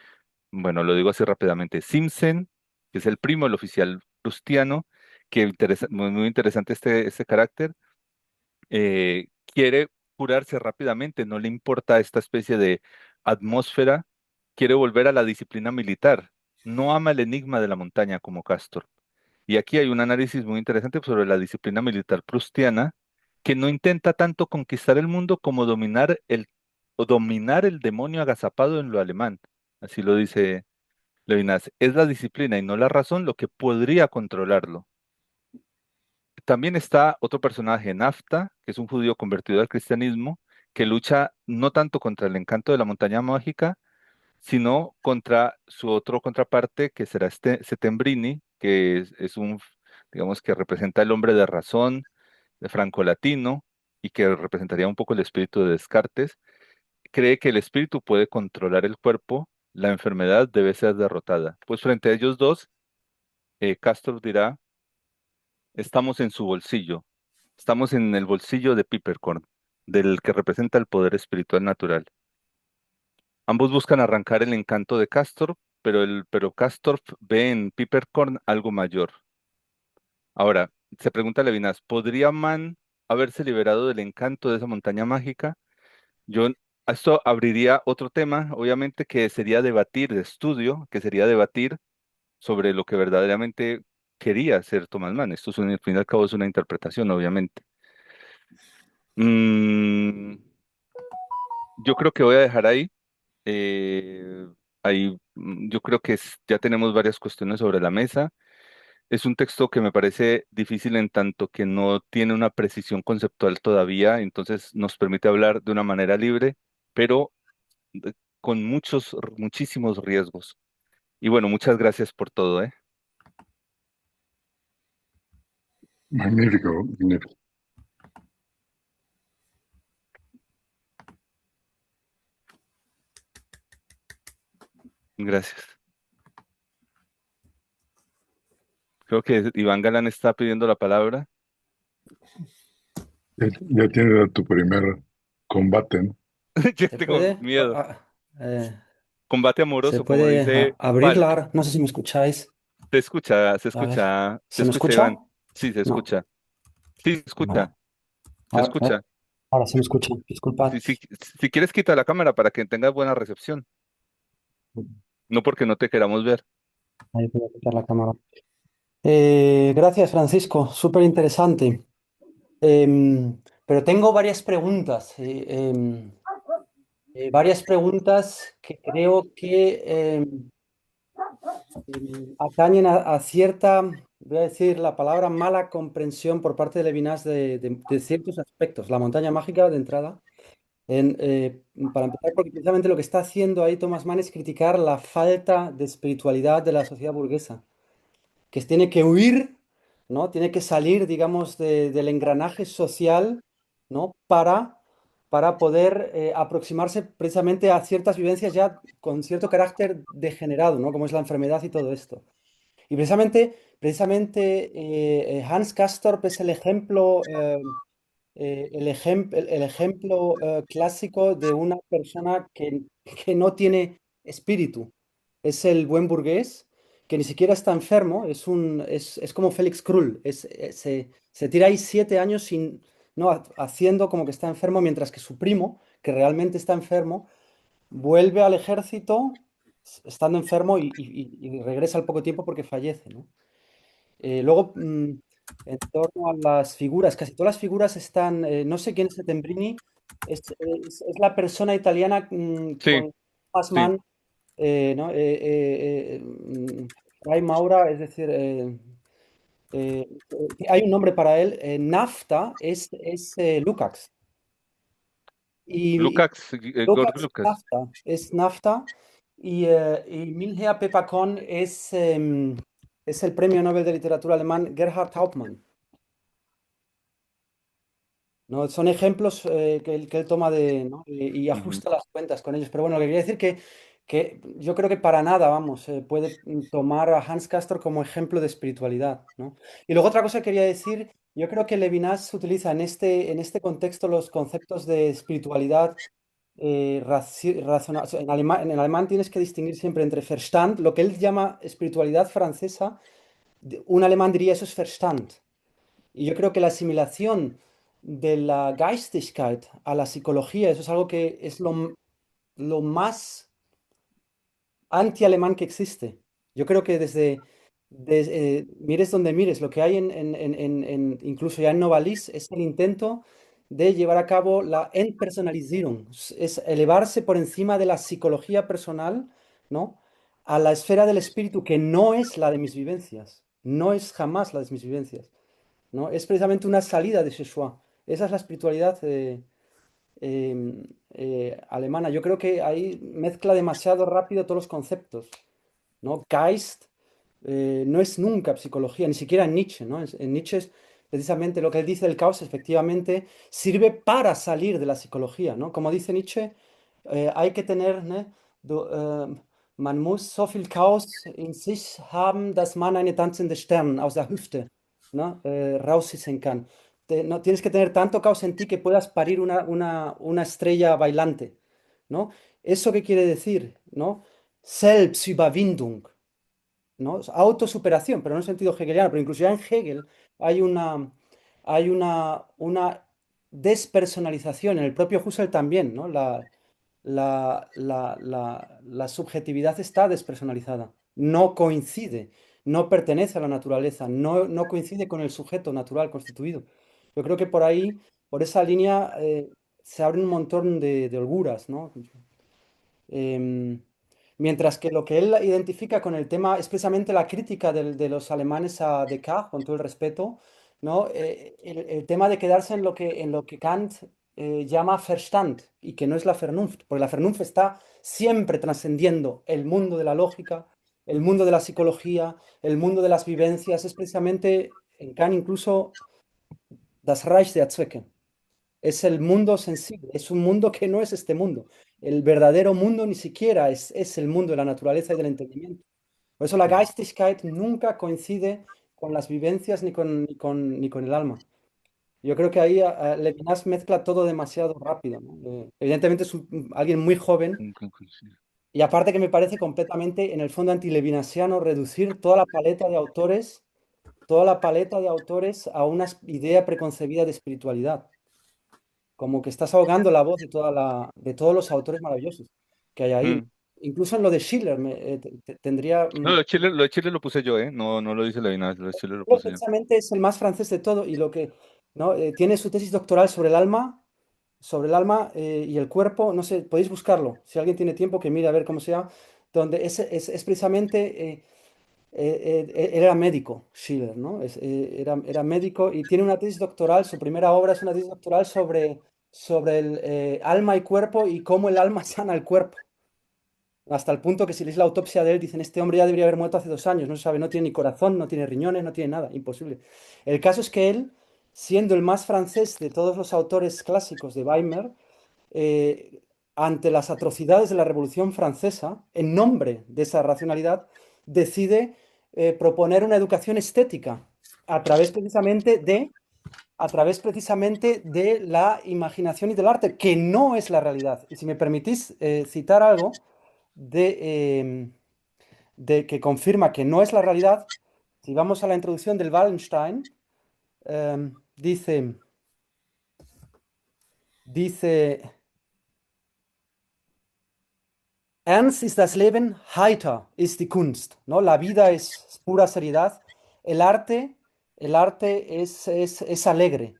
Bueno, lo digo así rápidamente. Simpson, que es el primo del oficial prustiano, que muy interesante este carácter, quiere curarse rápidamente, no le importa esta especie de atmósfera, quiere volver a la disciplina militar, no ama el enigma de la montaña como Castor. Y aquí hay un análisis muy interesante sobre la disciplina militar prustiana, que no intenta tanto conquistar el mundo como o dominar el demonio agazapado en lo alemán. Así lo dice Levinas. Es la disciplina y no la razón lo que podría controlarlo. También está otro personaje, Nafta, que es un judío convertido al cristianismo, que lucha no tanto contra el encanto de la montaña mágica, sino contra su otro contraparte, que será este Setembrini, que es digamos, que representa el hombre de razón, de franco-latino, y que representaría un poco el espíritu de Descartes. Cree que el espíritu puede controlar el cuerpo, la enfermedad debe ser derrotada. Pues frente a ellos dos, Castor dirá: estamos en su bolsillo. Estamos en el bolsillo de Pippercorn, del que representa el poder espiritual natural. Ambos buscan arrancar el encanto de Castor, pero Castor ve en Pippercorn algo mayor. Ahora, se pregunta Levinas, ¿podría Man haberse liberado del encanto de esa montaña mágica? Yo, esto abriría otro tema, obviamente, que sería debatir, de estudio, que sería debatir sobre lo que verdaderamente quería hacer Thomas Mann. Esto es, al fin y al cabo, es una interpretación, obviamente. Mm, yo creo que voy a dejar ahí. Yo creo que ya tenemos varias cuestiones sobre la mesa. Es un texto que me parece difícil en tanto que no tiene una precisión conceptual todavía, entonces nos permite hablar de una manera libre, pero con muchísimos riesgos. Y bueno, muchas gracias por todo, ¿eh? Magnífico, magnífico. Gracias. Creo que Iván Galán está pidiendo la palabra. Ya tienes tu primer combate, ¿no? Ya ¿Se tengo puede, miedo. eh, Combate se amoroso, como puede dice abrir Falk. la... No sé si me escucháis. Se A ver, se ¿se me escucha, escucha? Iván. Sí, se No. escucha. Sí, Vale. se A ver, escucha. ahora se me escucha. Disculpad. Si quieres, quita la cámara para que tengas buena recepción. No porque no te queramos ver. Ahí voy a quitar la cámara. Gracias, Francisco. Súper interesante. Pero tengo varias preguntas. Varias preguntas que creo que atañen a cierta, voy a decir la palabra, mala comprensión por parte de Levinas de ciertos aspectos. La montaña mágica, de entrada. Para empezar, porque precisamente lo que está haciendo ahí Thomas Mann es criticar la falta de espiritualidad de la sociedad burguesa, que tiene que huir, ¿no? Tiene que salir, digamos, del engranaje social, ¿no? Para poder aproximarse precisamente a ciertas vivencias ya con cierto carácter degenerado, ¿no? Como es la enfermedad y todo esto. Y precisamente Hans Castorp es el ejemplo, el ejemplo clásico de una persona que no tiene espíritu. Es el buen burgués que ni siquiera está enfermo, es como Félix Krull, se tira ahí 7 años sin, no, haciendo como que está enfermo, mientras que su primo, que realmente está enfermo, vuelve al ejército estando enfermo y regresa al poco tiempo porque fallece, ¿no? Luego, en torno a las figuras, casi todas las figuras están, no sé quién es Settembrini, es la persona italiana Sí, con más sí. man, ¿no? Fray Maura, es decir, hay un nombre para él, Nafta es Lukács. Y Lucas, George Lukács Lucas. Es Nafta y Milhea Peppercorn es el premio Nobel de Literatura alemán Gerhard Hauptmann. ¿No? Son ejemplos que él toma ¿no? y Ujú. ajusta las cuentas con ellos. Pero bueno, lo que quería decir que yo creo que para nada, vamos, puede tomar a Hans Castor como ejemplo de espiritualidad, ¿no? Y luego otra cosa que quería decir, yo creo que Levinas utiliza en este contexto los conceptos de espiritualidad racional. O sea, en alemán tienes que distinguir siempre entre Verstand, lo que él llama espiritualidad francesa, un alemán diría eso es Verstand. Y yo creo que la asimilación de la Geistigkeit a la psicología, eso es algo que es lo más anti-alemán que existe. Yo creo que mires donde mires, lo que hay incluso ya en Novalis es el intento de llevar a cabo la Entpersonalisierung, es elevarse por encima de la psicología personal, ¿no? A la esfera del espíritu que no es la de mis vivencias, no es jamás la de mis vivencias. ¿No? Es precisamente una salida de Sheshua. Esa es la espiritualidad alemana. Yo creo que ahí mezcla demasiado rápido todos los conceptos, ¿no? Geist no es nunca psicología, ni siquiera en Nietzsche, ¿no? En Nietzsche es precisamente lo que él dice del caos, efectivamente, sirve para salir de la psicología, ¿no? Como dice Nietzsche, hay que tener, ¿no? Man muss so viel Chaos in sich haben, dass man eine tanzende Stern aus der Hüfte, ¿no? Rausschießen kann. No, tienes que tener tanto caos en ti que puedas parir una estrella bailante, ¿no? ¿Eso qué quiere decir, no? Selbstüberwindung, ¿no? Es autosuperación, pero no en sentido hegeliano, pero incluso ya en Hegel hay una despersonalización, en el propio Husserl también, ¿no? La subjetividad está despersonalizada, no coincide, no pertenece a la naturaleza, no coincide con el sujeto natural constituido. Yo creo que por ahí, por esa línea, se abren un montón de holguras, ¿no? Em, Mientras que lo que él identifica con el tema es precisamente la crítica de los alemanes a Descartes, con todo el respeto, ¿no? El tema de quedarse en lo que Kant llama Verstand y que no es la Vernunft, porque la Vernunft está siempre trascendiendo el mundo de la lógica, el mundo de la psicología, el mundo de las vivencias, es precisamente, en Kant incluso, das Reich der Zwecke. Es el mundo sensible, es un mundo que no es este mundo. El verdadero mundo ni siquiera es el mundo de la naturaleza y del entendimiento. Por eso la Mm, Geistigkeit nunca coincide con las vivencias ni con el alma. Yo creo que ahí Levinas mezcla todo demasiado rápido, ¿no? Evidentemente es alguien muy joven sí. y aparte que me parece completamente, en el fondo, antilevinasiano reducir toda la paleta de autores a una idea preconcebida de espiritualidad. Como que estás ahogando la voz de todos los autores maravillosos que hay ahí. Mm. Incluso en lo de Schiller tendría... No, lo de Chile lo puse yo, ¿eh? No, no lo dice Levinas, lo de Chile lo Schiller puse yo. precisamente es el más francés de todo y lo que... ¿no? Tiene su tesis doctoral sobre el alma y el cuerpo. No sé, podéis buscarlo. Si alguien tiene tiempo, que mire a ver cómo se llama. Donde es precisamente... él era médico, Schiller, ¿no? Era médico y tiene una tesis doctoral, su primera obra es una tesis doctoral sobre el alma y cuerpo y cómo el alma sana el cuerpo. Hasta el punto que si lees la autopsia de él, dicen, este hombre ya debería haber muerto hace 2 años, no se sabe, no tiene ni corazón, no tiene riñones, no tiene nada, imposible. El caso es que él, siendo el más francés de todos los autores clásicos de Weimar, eh, ante las atrocidades de la Revolución Francesa, en nombre de esa racionalidad, decide proponer una educación estética a través precisamente de, a través precisamente de la imaginación y del arte, que no es la realidad. Y si me permitís citar algo de que confirma que no es la realidad, si vamos a la introducción del Wallenstein, dice Ernst ist das Leben, heiter ist die Kunst, ¿no? La vida es pura seriedad, el arte, el arte es alegre.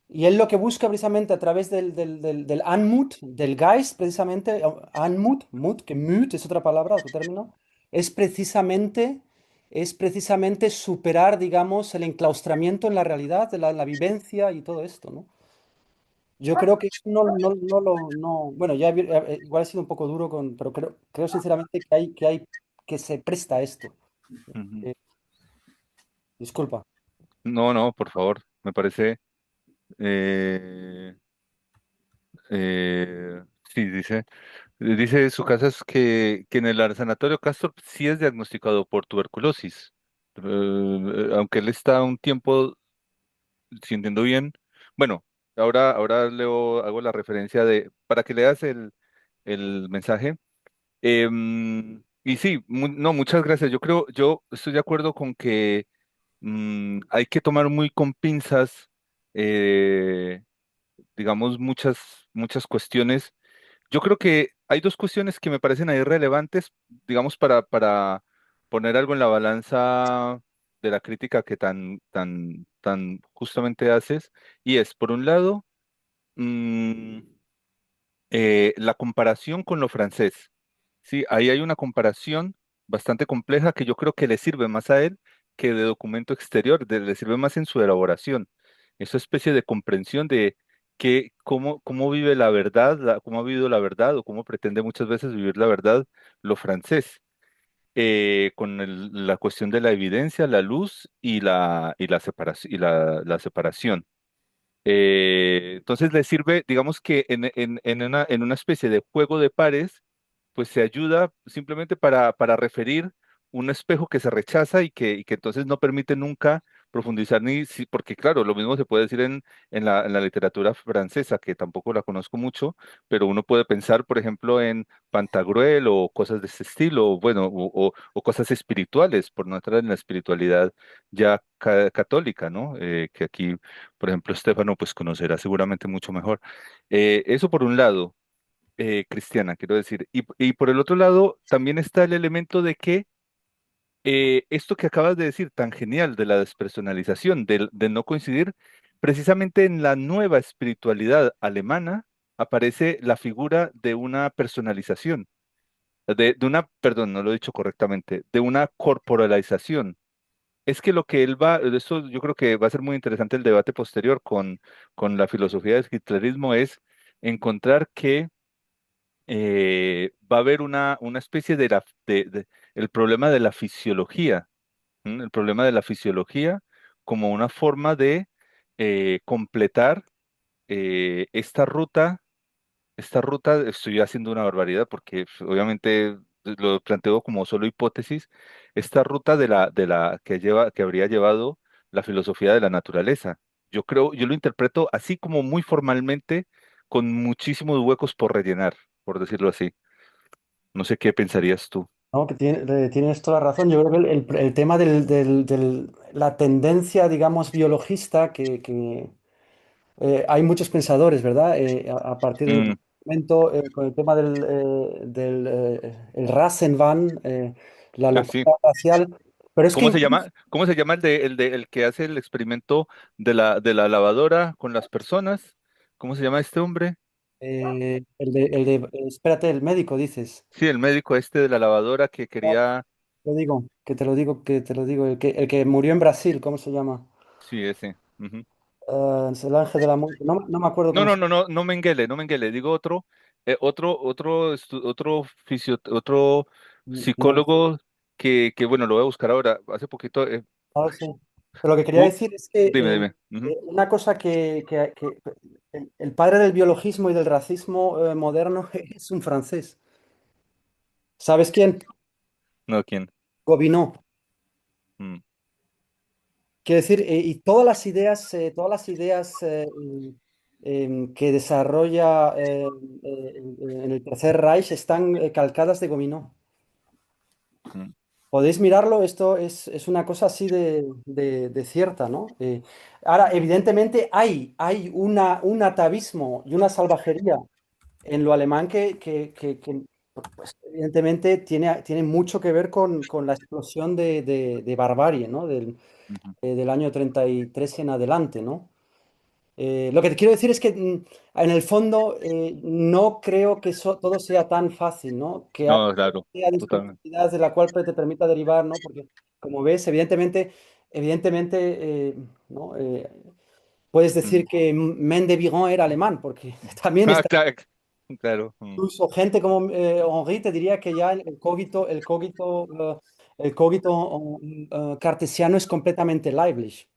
Y él lo que busca precisamente a través del Anmut, del Geist, precisamente, Anmut, Mut, que Mut es otra palabra, otro término, es precisamente, es precisamente superar, digamos, el enclaustramiento en la realidad, de la vivencia y todo esto, ¿no? Yo creo que eso bueno, ya igual ha sido un poco duro pero creo sinceramente que se presta a esto. Ujú. Eh, disculpa. No, no, por favor, me parece, eh, sí, dice su casa es que en el sanatorio Castro sí es diagnosticado por tuberculosis. Aunque él está un tiempo, si entiendo bien, bueno, ahora hago la referencia para que leas el mensaje. Y sí, no, muchas gracias. Yo estoy de acuerdo con que hay que tomar muy con pinzas, eh, digamos, muchas cuestiones. Yo creo que hay dos cuestiones que me parecen ahí relevantes, digamos, para poner algo en la balanza de la crítica que tan justamente haces, y es, por un lado, mm, la comparación con lo francés. Sí, ahí hay una comparación bastante compleja que yo creo que le sirve más a él que de documento exterior, le sirve más en su elaboración, esa especie de comprensión de cómo vive la verdad, cómo ha vivido la verdad o cómo pretende muchas veces vivir la verdad lo francés, con la cuestión de la evidencia, la luz y la separación, la separación. Entonces le sirve, digamos que en una especie de juego de pares, pues se ayuda simplemente para referir un espejo que se rechaza y que entonces no permite nunca profundizar porque claro, lo mismo se puede decir en la literatura francesa, que tampoco la conozco mucho, pero uno puede pensar, por ejemplo, en Pantagruel o cosas de ese estilo, o bueno, o cosas espirituales, por no entrar en la espiritualidad ya católica, ¿no? Que aquí, por ejemplo, Estefano, pues conocerá seguramente mucho mejor. Eso por un lado, cristiana, quiero decir. Y por el otro lado, también está el elemento de que esto que acabas de decir, tan genial de la despersonalización, de no coincidir, precisamente en la nueva espiritualidad alemana aparece la figura de una personalización, perdón, no lo he dicho correctamente, de una corporalización. Es que lo que él eso yo creo que va a ser muy interesante el debate posterior con la filosofía del hitlerismo, es encontrar que va a haber una especie el problema de la fisiología, el problema de la fisiología como una forma de completar esta ruta, estoy haciendo una barbaridad porque obviamente lo planteo como solo hipótesis, esta ruta de la que habría llevado la filosofía de la naturaleza. Yo creo, yo lo interpreto así como muy formalmente, con muchísimos huecos por rellenar, por decirlo así. No sé qué pensarías tú. No, tienes toda la razón. Yo creo que el tema la tendencia, digamos, biologista, hay muchos pensadores, ¿verdad? A partir del Mm, momento, con el tema el Rasenban, la sí. locura racial. Pero es que ¿Cómo se incluso llama? ¿Cómo se llama el que hace el experimento de la lavadora con las personas? ¿Cómo se llama este hombre? espérate, el médico, dices. Sí, el médico este de la lavadora que No, quería. lo digo, que te lo digo, que te lo digo. El que murió en Brasil, ¿cómo se llama? Sí, ese. Ujú. Es el ángel de la muerte. No, no me acuerdo No, cómo no, se no, no, no Mengele, no Mengele. Digo otro llama. No, psicólogo que, bueno, lo voy a buscar ahora. Hace poquito, no lo sé. Pero lo que quería gu- decir es que dime, dime. Ujú. una cosa que el padre del biologismo y del racismo moderno es un francés. ¿Sabes quién? No, ¿quién? Gobineau. Mm, Quiero decir, y todas las ideas que desarrolla en el Tercer Reich están calcadas de Gobineau. mm. Podéis mirarlo, esto es una cosa así de cierta, ¿no? Ahora, evidentemente hay un atavismo y una salvajería en lo alemán pues, evidentemente tiene mucho que ver con la explosión de barbarie, ¿no? Ujú. Del año 33 en adelante, ¿no? Lo que te quiero decir es que en el fondo no creo que todo sea tan fácil, ¿no? Que No, claro, haya totalmente. discontinuidades de la cual te permita derivar, ¿no? Porque como ves, evidentemente, ¿no? Puedes Mm. decir que Mendelssohn era alemán, porque también Ah, está claro, claro. incluso gente como Henri te diría que ya el cogito cartesiano es completamente Leibniz,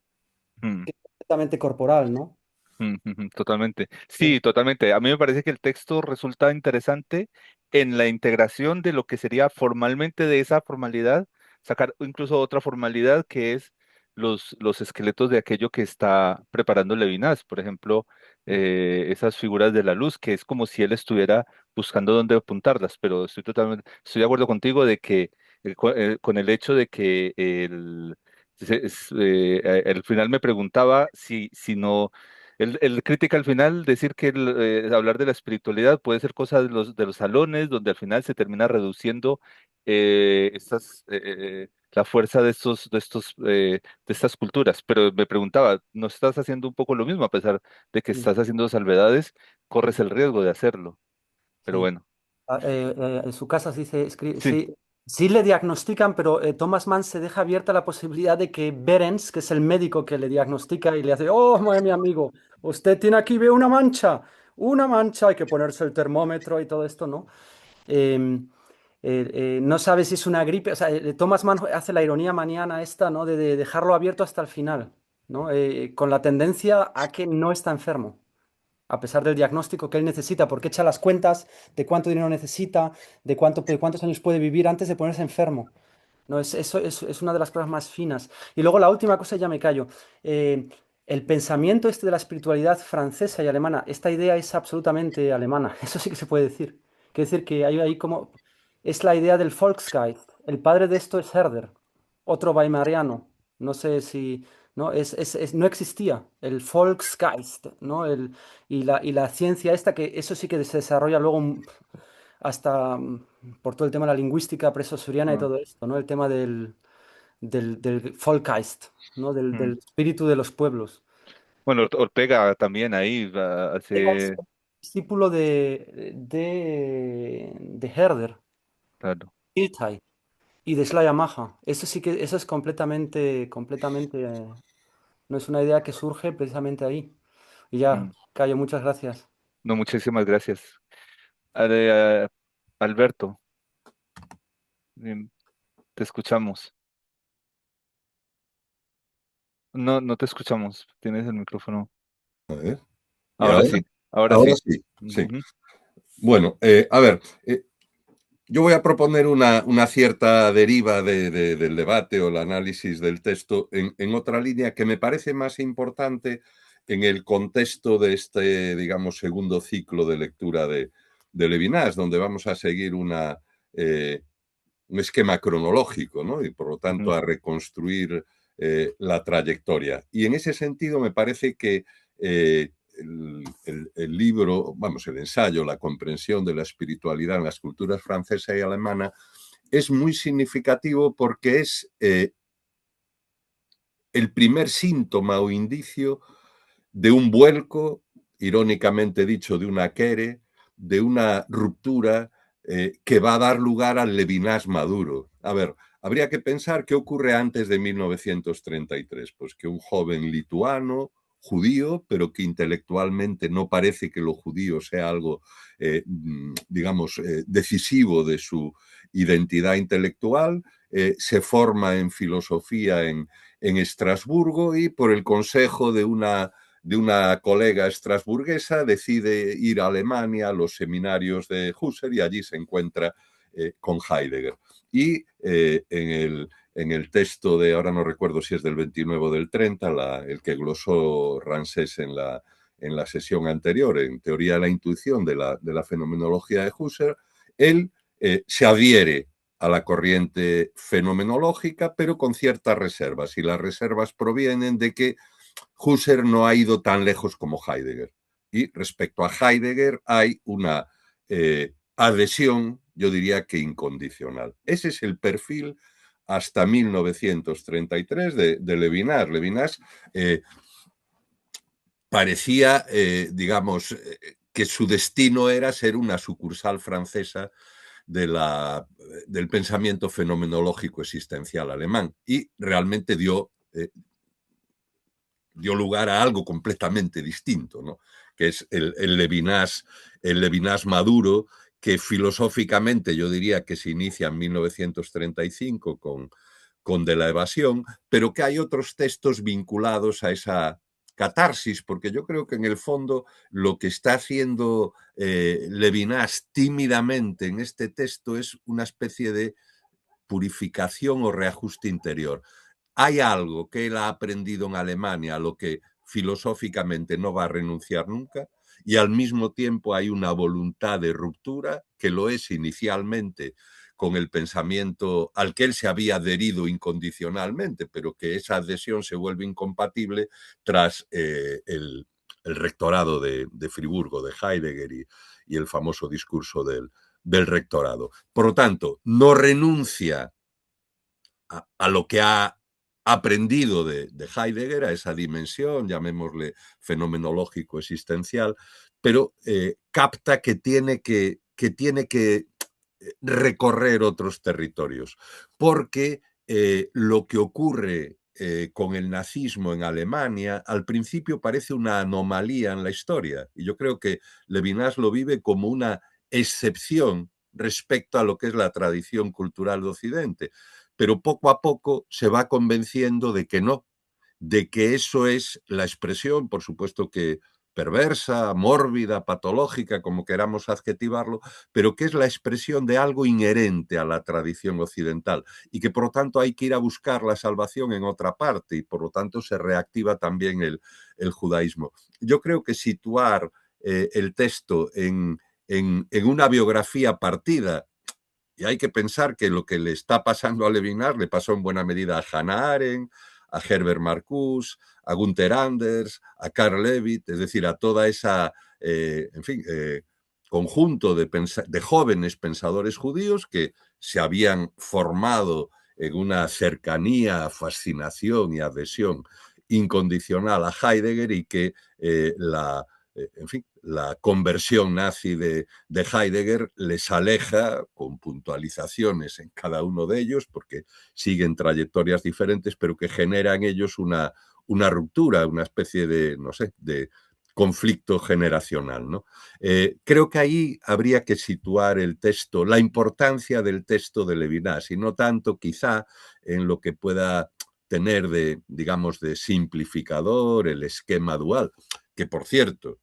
Mm. completamente corporal, ¿no? Ujú, totalmente. Sí. Sí, totalmente. A mí me parece que el texto resulta interesante en la integración de lo que sería formalmente de esa formalidad, sacar incluso otra formalidad que es los esqueletos de aquello que está preparando Levinas. Por ejemplo, esas figuras de la luz, que es como si él estuviera buscando dónde apuntarlas, pero estoy de acuerdo contigo de que con el hecho de que al final me preguntaba si no el crítica al final decir que hablar de la espiritualidad puede ser cosa de los salones, donde al final se termina reduciendo la fuerza de estas culturas. Pero me preguntaba, ¿no estás haciendo un poco lo mismo? A pesar de que Sí. estás haciendo salvedades, corres el riesgo de hacerlo. Pero Sí. bueno, En su casa sí, sí. sí le diagnostican, pero Thomas Mann se deja abierta la posibilidad de que Berens, que es el médico que le diagnostica y le hace, oh, mi amigo, usted tiene aquí, ve una mancha, hay que ponerse el termómetro y todo esto, ¿no? Em, no sabe si es una gripe, o sea, Thomas Mann hace la ironía maniana esta, ¿no? De dejarlo abierto hasta el final, ¿no? Con la tendencia a que no está enfermo a pesar del diagnóstico que él necesita, porque echa las cuentas de cuánto dinero necesita, de cuántos años puede vivir antes de ponerse enfermo. No, eso es una de las cosas más finas. Y luego la última cosa, ya me callo. Eh, el pensamiento este de la espiritualidad francesa y alemana, esta idea es absolutamente alemana, eso sí que se puede decir. Quiere decir que hay ahí como... Es la idea del Volksgeist. El padre de esto es Herder, otro weimariano. No sé si... No, no existía el Volksgeist, ¿no? Y la ciencia esta, que eso sí que se desarrolla luego hasta por todo el tema de la lingüística presosuriana y Ah, todo esto, ¿no? El tema del Volkgeist, ¿no? Del mm. espíritu de los pueblos. Bueno, Ortega también ahí Ortega es hace, discípulo de Herder, claro. Iltai y de Schleiermacher. Eso sí que eso es completamente, no es una idea que surge precisamente ahí. Y ya, Mm. Cayo, muchas gracias. No, muchísimas gracias. Ale- Alberto. te escuchamos. No, no te escuchamos. Tienes el micrófono. A ver. ¿Y Ahora ahora? sí, ahora Ahora sí. sí, sí. Ujú. Bueno, a ver, yo voy a proponer una cierta deriva del debate o el análisis del texto en otra línea que me parece más importante en el contexto de este, digamos, segundo ciclo de lectura de Levinas, donde vamos a seguir un esquema cronológico, ¿no? Y por lo tanto Ujú. a reconstruir la trayectoria. Y en ese sentido me parece que el libro, vamos, el ensayo, la comprensión de la espiritualidad en las culturas francesa y alemana es muy significativo porque es el primer síntoma o indicio de un vuelco, irónicamente dicho, de una quere, de una ruptura que va a dar lugar al Levinas maduro. A ver, habría que pensar qué ocurre antes de 1933. Pues que un joven lituano, judío, pero que intelectualmente no parece que lo judío sea algo, digamos, decisivo de su identidad intelectual, se forma en filosofía en Estrasburgo y por el consejo de una colega estrasburguesa decide ir a Alemania a los seminarios de Husserl y allí se encuentra con Heidegger. Y en el texto de, ahora no recuerdo si es del 29 o del 30, el que glosó Ransés en la sesión anterior, en Teoría de la Intuición de la fenomenología de Husserl, él se adhiere a la corriente fenomenológica, pero con ciertas reservas. Y las reservas provienen de que Husserl no ha ido tan lejos como Heidegger. Y respecto a Heidegger hay una adhesión, yo diría que incondicional. Ese es el perfil hasta 1933 de Levinas. Levinas parecía, digamos, que su destino era ser una sucursal francesa del pensamiento fenomenológico existencial alemán y realmente dio lugar a algo completamente distinto, ¿no? Que es el Levinas maduro, que filosóficamente yo diría que se inicia en 1935 con De la evasión, pero que hay otros textos vinculados a esa catarsis, porque yo creo que en el fondo lo que está haciendo Levinas tímidamente en este texto es una especie de purificación o reajuste interior. Hay algo que él ha aprendido en Alemania a lo que filosóficamente no va a renunciar nunca y al mismo tiempo hay una voluntad de ruptura que lo es inicialmente con el pensamiento al que él se había adherido incondicionalmente, pero que esa adhesión se vuelve incompatible tras el rectorado de Friburgo, de Heidegger y el famoso discurso del rectorado. Por lo tanto, no renuncia a lo que ha aprendido de Heidegger, a esa dimensión, llamémosle fenomenológico existencial, pero capta que tiene que recorrer otros territorios, porque lo que ocurre con el nazismo en Alemania al principio parece una anomalía en la historia, y yo creo que Levinas lo vive como una excepción respecto a lo que es la tradición cultural de Occidente, pero poco a poco se va convenciendo de que no, de que eso es la expresión, por supuesto que perversa, mórbida, patológica, como queramos adjetivarlo, pero que es la expresión de algo inherente a la tradición occidental y que por lo tanto hay que ir a buscar la salvación en otra parte y por lo tanto se reactiva también el judaísmo. Yo creo que situar el texto en una biografía partida, y hay que pensar que lo que le está pasando a Levinas le pasó en buena medida a Hannah Arendt, a Herbert Marcuse, a Gunther Anders, a Karl Levitt, es decir, a toda esa, en fin, conjunto de jóvenes pensadores judíos que se habían formado en una cercanía, fascinación y adhesión incondicional a Heidegger y que en fin, la conversión nazi de Heidegger les aleja con puntualizaciones en cada uno de ellos, porque siguen trayectorias diferentes, pero que genera en ellos una ruptura, una especie de, no sé, de conflicto generacional, ¿no? Creo que ahí habría que situar el texto, la importancia del texto de Levinas, y no tanto quizá en lo que pueda tener de, digamos, de simplificador el esquema dual, que por cierto,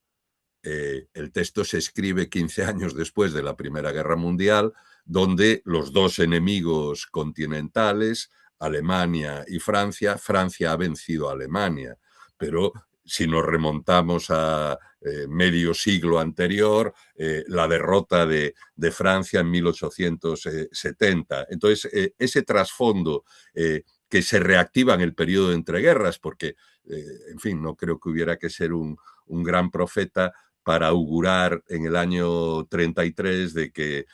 el texto se escribe 15 años después de la Primera Guerra Mundial, donde los dos enemigos continentales, Alemania y Francia, Francia ha vencido a Alemania, pero si nos remontamos a medio siglo anterior, la derrota de Francia en 1870. Entonces, ese trasfondo que se reactiva en el periodo de entreguerras, porque, en fin, no creo que hubiera que ser un gran profeta para augurar en el año 33 de que,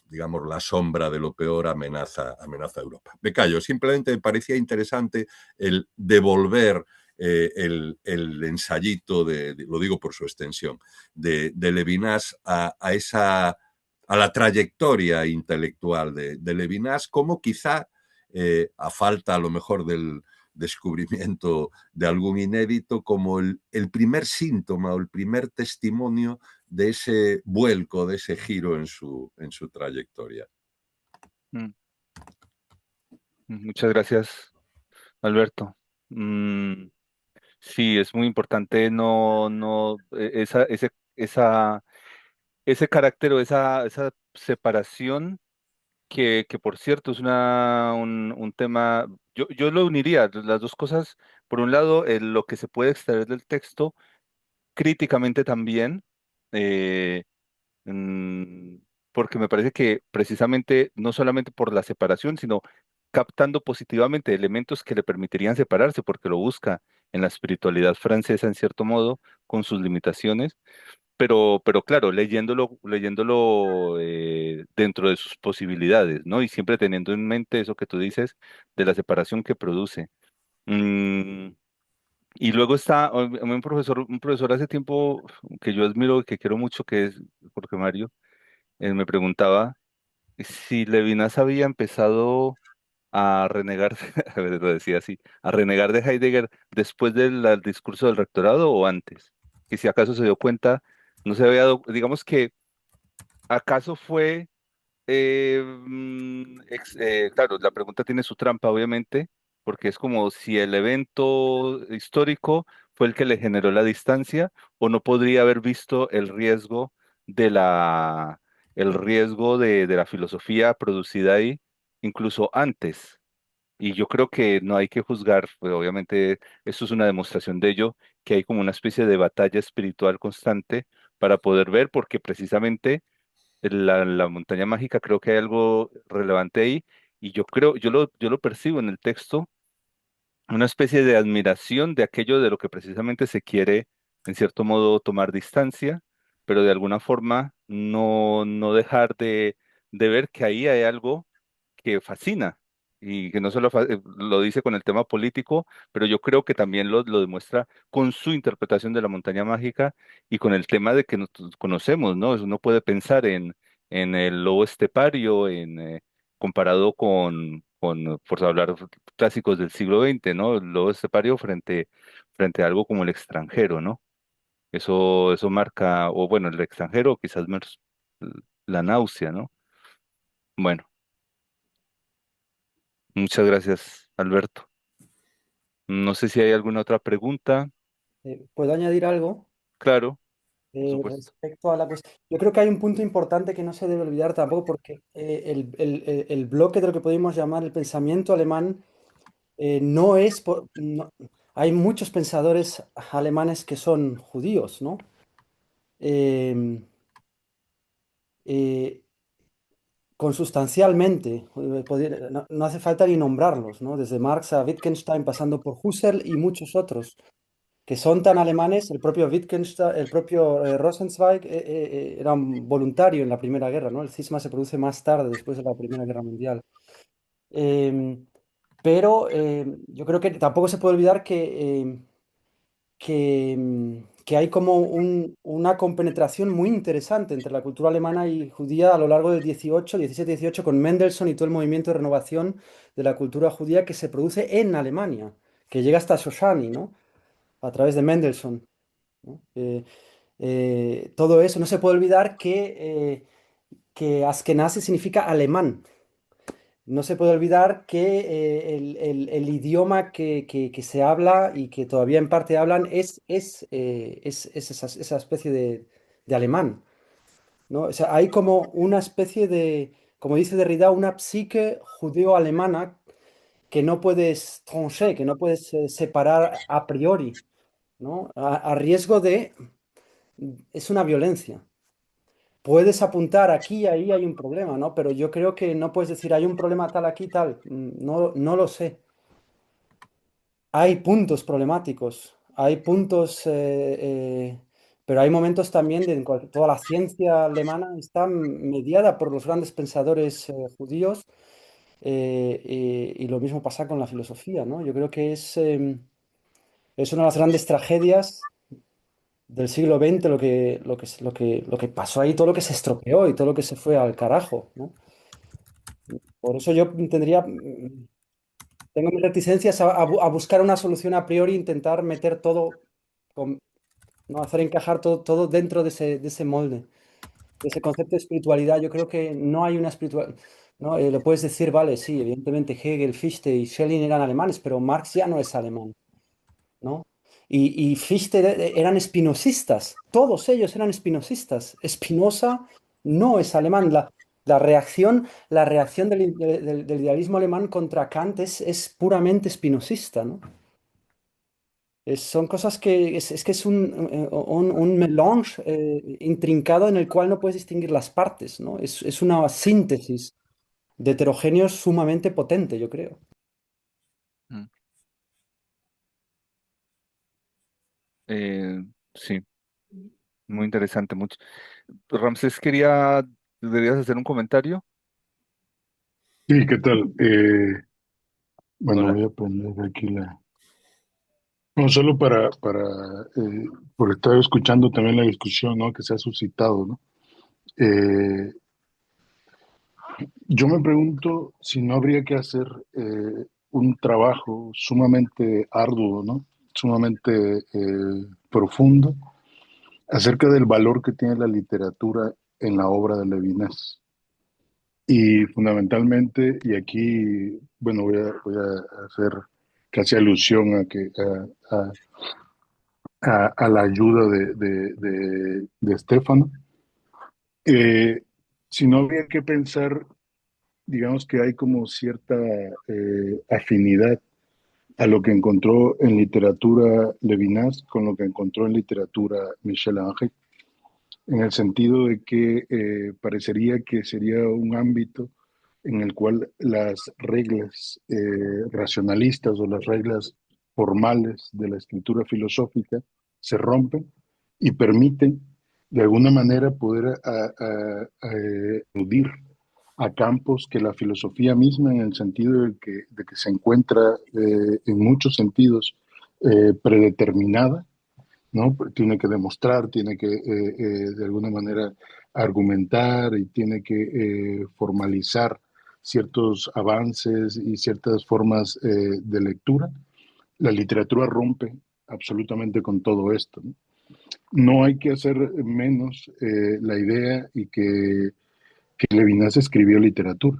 digamos, la sombra de lo peor amenaza a Europa. Me callo, simplemente me parecía interesante el devolver el ensayito, lo digo por su extensión, de Levinas a la trayectoria intelectual de Levinas, como quizá, a falta a lo mejor del descubrimiento de algún inédito, como el primer síntoma o el primer testimonio de ese vuelco, de ese giro en su trayectoria. Mm. Muchas gracias, Alberto. Sí, es muy importante ese carácter o esa separación que por cierto es un tema, yo lo uniría, las dos cosas, por un lado, lo que se puede extraer del texto, críticamente también, eh, mm, porque me parece que precisamente no solamente por la separación, sino captando positivamente elementos que le permitirían separarse, porque lo busca en la espiritualidad francesa en cierto modo, con sus limitaciones, pero claro, leyéndolo dentro de sus posibilidades, ¿no? Y siempre teniendo en mente eso que tú dices de la separación que produce. Mm, y luego está un profesor hace tiempo que yo admiro y que quiero mucho, que es Jorge Mario, me preguntaba si Levinas había empezado a renegar, a ver, lo decía así, a renegar de Heidegger después del discurso del rectorado o antes, que si acaso se dio cuenta, no se había dado, digamos que acaso fue, claro, la pregunta tiene su trampa, obviamente, porque es como si el evento histórico fue el que le generó la distancia o no podría haber visto de la, el riesgo de la filosofía producida ahí, incluso antes. Y yo creo que no hay que juzgar, pues obviamente esto es una demostración de ello, que hay como una especie de batalla espiritual constante para poder ver, porque precisamente la montaña mágica creo que hay algo relevante ahí, y yo creo, yo lo percibo en el texto, una especie de admiración de aquello de lo que precisamente se quiere, en cierto modo, tomar distancia, pero de alguna forma no dejar de ver que ahí hay algo que fascina y que no solo lo dice con el tema político, pero yo creo que también lo demuestra con su interpretación de la montaña mágica y con el tema de que nosotros conocemos, ¿no? Uno puede pensar en el lobo estepario, comparado por hablar clásicos del siglo XX, ¿no? El lobo estepario frente a algo como el extranjero, ¿no? Eso marca, o bueno, el extranjero quizás más la náusea, ¿no? Bueno. Muchas gracias, Alberto. No sé si hay alguna otra pregunta. ¿Puedo añadir algo? Claro, por supuesto. Respecto a la cuestión, yo creo que hay un punto importante que no se debe olvidar tampoco, porque el bloque de lo que podemos llamar el pensamiento alemán no es... hay muchos pensadores alemanes que son judíos, ¿no? Em, eh, Consustancialmente, no hace falta ni nombrarlos, ¿no? Desde Marx a Wittgenstein, pasando por Husserl y muchos otros que son tan alemanes. El propio Wittgenstein, el propio Rosenzweig era un voluntario en la Primera Guerra, ¿no? El cisma se produce más tarde, después de la Primera Guerra Mundial. Em, pero yo creo que tampoco se puede olvidar que hay como una compenetración muy interesante entre la cultura alemana y judía a lo largo del 17-18, con Mendelssohn y todo el movimiento de renovación de la cultura judía que se produce en Alemania, que llega hasta Shoshani, ¿no? A través de Mendelssohn. ¿no? Todo eso, no se puede olvidar que Askenazi significa alemán. No se puede olvidar que el idioma que se habla y que todavía en parte hablan es esa especie de alemán, ¿no? O sea, hay como una especie de, como dice Derrida, una psique judeo-alemana que no puedes trancher, que no puedes separar a priori, ¿no? A riesgo de... Es una violencia. Puedes apuntar aquí y ahí hay un problema, ¿no? Pero yo creo que no puedes decir hay un problema tal aquí, tal. No, no lo sé. Hay puntos problemáticos, hay puntos, pero hay momentos también de en toda la ciencia alemana está mediada por los grandes pensadores judíos y lo mismo pasa con la filosofía, ¿no? Yo creo que es una de las grandes tragedias del siglo XX lo que pasó ahí, todo lo que se estropeó y todo lo que se fue al carajo, ¿no? Por eso yo tengo mis reticencias a buscar una solución a priori, intentar meter todo, ¿no? Hacer encajar todo dentro de ese molde, de ese concepto de espiritualidad. Yo creo que no hay una espiritualidad, ¿no? Lo puedes decir, vale, sí, evidentemente Hegel, Fichte y Schelling eran alemanes, pero Marx ya no es alemán, ¿no? Y Fichte eran espinosistas, todos ellos eran espinosistas. Spinoza no es alemán. La reacción del idealismo alemán contra Kant es puramente espinosista, ¿no? Son cosas que es que es un melange intrincado en el cual no puedes distinguir las partes, ¿no? Es una síntesis de heterogéneos sumamente potente, yo creo. Mm. Eh, sí, muy interesante. Mucho. Ramsés deberías hacer un comentario. Sí, ¿qué tal? Bueno, Hola. voy a poner aquí la... No, solo por estar escuchando también la discusión, ¿no? Que se ha suscitado, ¿no? Eh, yo me pregunto si no habría que hacer un trabajo sumamente arduo, ¿no? Sumamente profundo acerca del valor que tiene la literatura en la obra de Levinas. Y fundamentalmente, y aquí, bueno, voy a hacer casi alusión a la ayuda de Stefano. Eh, si no habría que pensar, digamos que hay como cierta afinidad a lo que encontró en literatura Levinas con lo que encontró en literatura Michel Angel, en el sentido de que parecería que sería un ámbito en el cual las reglas racionalistas o las reglas formales de la escritura filosófica se rompen y permiten de alguna manera poder aludir a campos que la filosofía misma, en el sentido de que se encuentra en muchos sentidos predeterminada, ¿no? Tiene que demostrar, tiene que de alguna manera argumentar y tiene que formalizar ciertos avances y ciertas formas de lectura. La literatura rompe absolutamente con todo esto, ¿no? No hay que hacer menos la idea y que Levinas escribió literatura,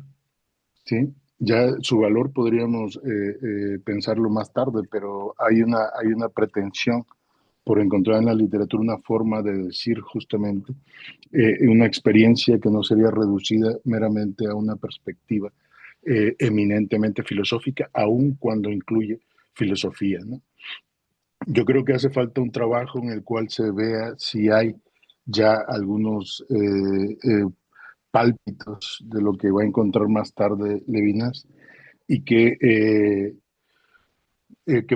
¿sí? Ya su valor podríamos pensarlo más tarde, pero hay una pretensión por encontrar en la literatura una forma de decir justamente una experiencia que no sería reducida meramente a una perspectiva eminentemente filosófica, aun cuando incluye filosofía, ¿no? Yo creo que hace falta un trabajo en el cual se vea si hay ya algunos pálpitos de lo que va a encontrar más tarde Levinas y que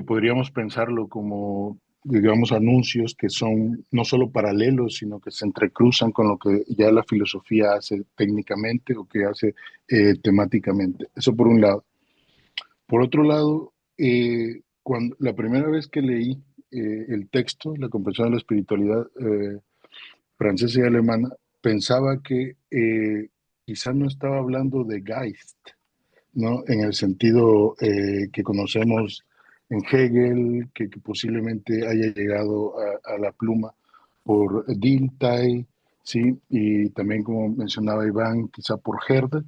podríamos pensarlo como, digamos, anuncios que son no solo paralelos, sino que se entrecruzan con lo que ya la filosofía hace técnicamente o que hace temáticamente. Eso por un lado. Por otro lado, cuando la primera vez que leí el texto, La comprensión de la espiritualidad francesa y alemana, pensaba que quizás no estaba hablando de Geist, ¿no? En el sentido que conocemos en Hegel, que posiblemente haya llegado a la pluma por Dilthey, ¿sí? Y también, como mencionaba Iván, quizá por Herder,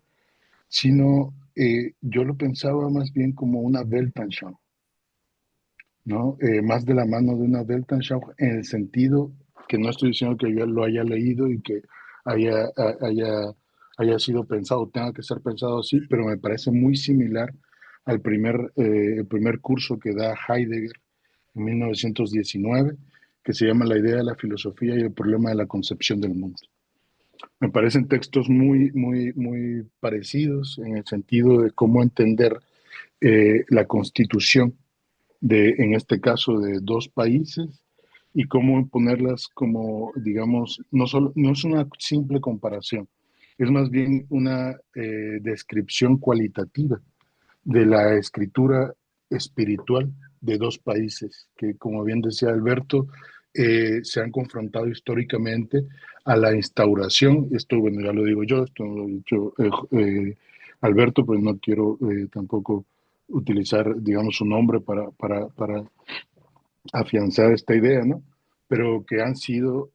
sino yo lo pensaba más bien como una Weltanschauung, ¿no? Más de la mano de una Weltanschauung, en el sentido que no estoy diciendo que yo lo haya leído y que haya, haya sido pensado, tenga que ser pensado así, pero me parece muy similar al el primer curso que da Heidegger en 1919, que se llama La idea de la filosofía y el problema de la concepción del mundo. Me parecen textos muy parecidos en el sentido de cómo entender la constitución en este caso, de dos países y cómo ponerlas como, digamos, no es una simple comparación, es más bien una descripción cualitativa de la escritura espiritual de dos países que, como bien decía Alberto, se han confrontado históricamente a la instauración. Esto, bueno, ya lo digo yo, esto no lo ha dicho Alberto, pues no quiero tampoco utilizar, digamos, su nombre para afianzar esta idea, ¿no? Pero que han sido,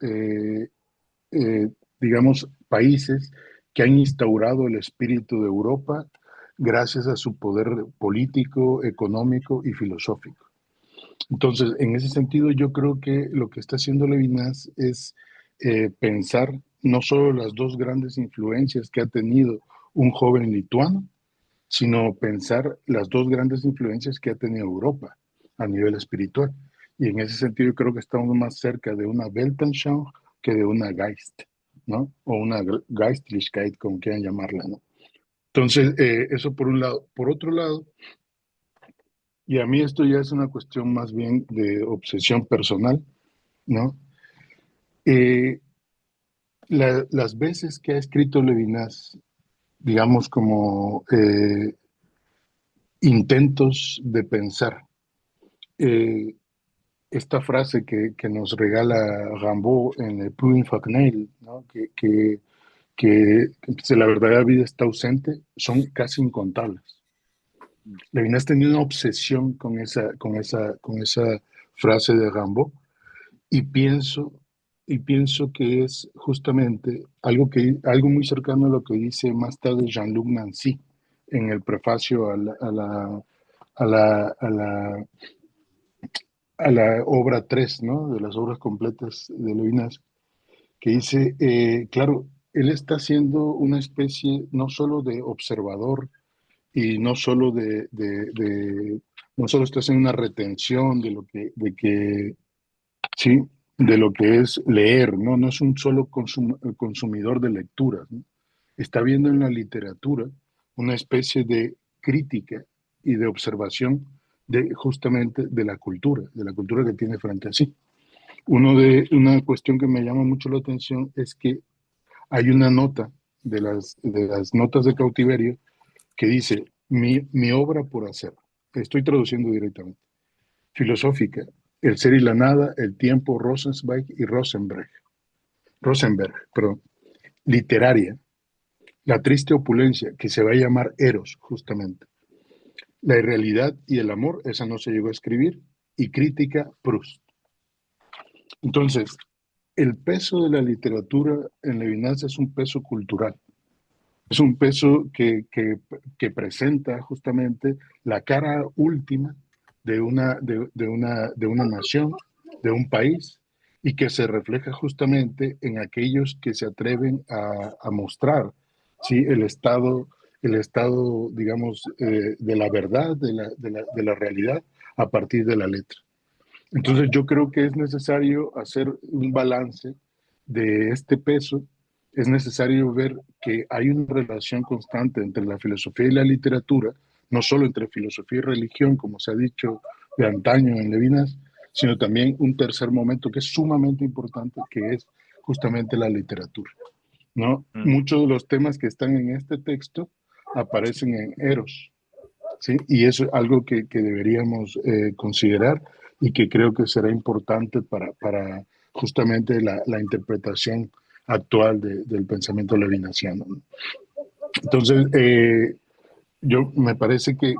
digamos, países que han instaurado el espíritu de Europa gracias a su poder político, económico y filosófico. Entonces, en ese sentido, yo creo que lo que está haciendo Levinas es pensar no solo las dos grandes influencias que ha tenido un joven lituano, sino pensar las dos grandes influencias que ha tenido Europa a nivel espiritual. Y en ese sentido yo creo que estamos más cerca de una Weltanschauung que de una Geist, ¿no? O una Geistlichkeit, como quieran llamarla, ¿no? Entonces, eso por un lado. Por otro lado, y a mí esto ya es una cuestión más bien de obsesión personal, ¿no? Eh, las veces que ha escrito Levinas, digamos como intentos de pensar, eh, esta frase que nos regala Rimbaud en el Plus Infernal, ¿no? Que la verdadera vida está ausente, son casi incontables. Levinas tenía una obsesión con esa frase de Rimbaud y pienso que es justamente algo muy cercano a lo que dice más tarde Jean-Luc Nancy en el prefacio a la obra 3, ¿no? De las obras completas de Levinas, que dice, claro, él está siendo una especie no solo de observador y no solo no solo está haciendo una retención sí, de lo que es leer, ¿no? No es un solo consumidor de lecturas, ¿no? Está viendo en la literatura una especie de crítica y de observación justamente de la cultura que tiene frente a sí. Una cuestión que me llama mucho la atención es que hay una nota de las notas de cautiverio que dice, mi obra por hacer, estoy traduciendo directamente, filosófica, el ser y la nada, el tiempo, Rosenzweig y Rosenberg, perdón, literaria, la triste opulencia, que se va a llamar Eros, justamente, la irrealidad y el amor, esa no se llegó a escribir, y crítica, Proust. Entonces, el peso de la literatura en Levinas es un peso cultural, es un peso que presenta justamente la cara última de una nación, de un país, y que se refleja justamente en aquellos que se atreven a mostrar, ¿sí? El estado, digamos, de la verdad, de la realidad, a partir de la letra. Entonces yo creo que es necesario hacer un balance de este peso. Es necesario ver que hay una relación constante entre la filosofía y la literatura, no solo entre filosofía y religión, como se ha dicho de antaño en Levinas, sino también un tercer momento que es sumamente importante, que es justamente la literatura, ¿no? Mm. Muchos de los temas que están en este texto aparecen en Eros, ¿sí? Y eso es algo que deberíamos considerar y que creo que será importante para justamente la interpretación actual del pensamiento levinasiano, ¿no? Entonces, Yo me parece que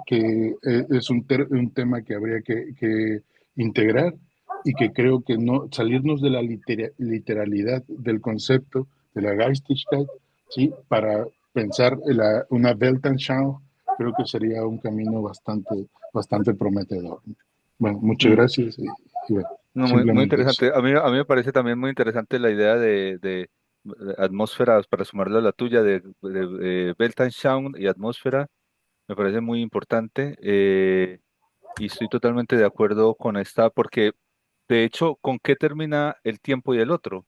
es un tema que habría que integrar y que creo que no salirnos de la literalidad del concepto de la Geistigkeit, ¿sí? Para pensar en una Weltanschauung, creo que sería un camino bastante prometedor. Bueno, muchas Mm. gracias y bueno, No, muy simplemente eso. interesante. A mí me parece también muy interesante la idea de atmósfera, para sumarlo a la tuya, de Weltanschauung y atmósfera. Me parece muy importante, y estoy totalmente de acuerdo con esta, porque de hecho, ¿con qué termina el tiempo y el otro?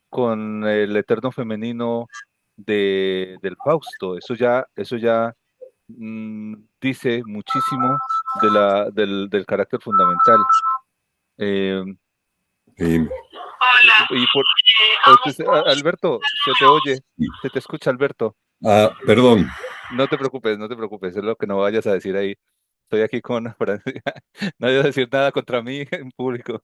Con el eterno femenino del Fausto. Eso ya dice muchísimo del carácter fundamental. Eh, Y, y por, Alberto, se te oye, se te escucha, Alberto. perdón. No te preocupes, no te preocupes, es lo que no vayas a decir ahí. Estoy aquí con Francia. No vayas a decir nada contra mí en público.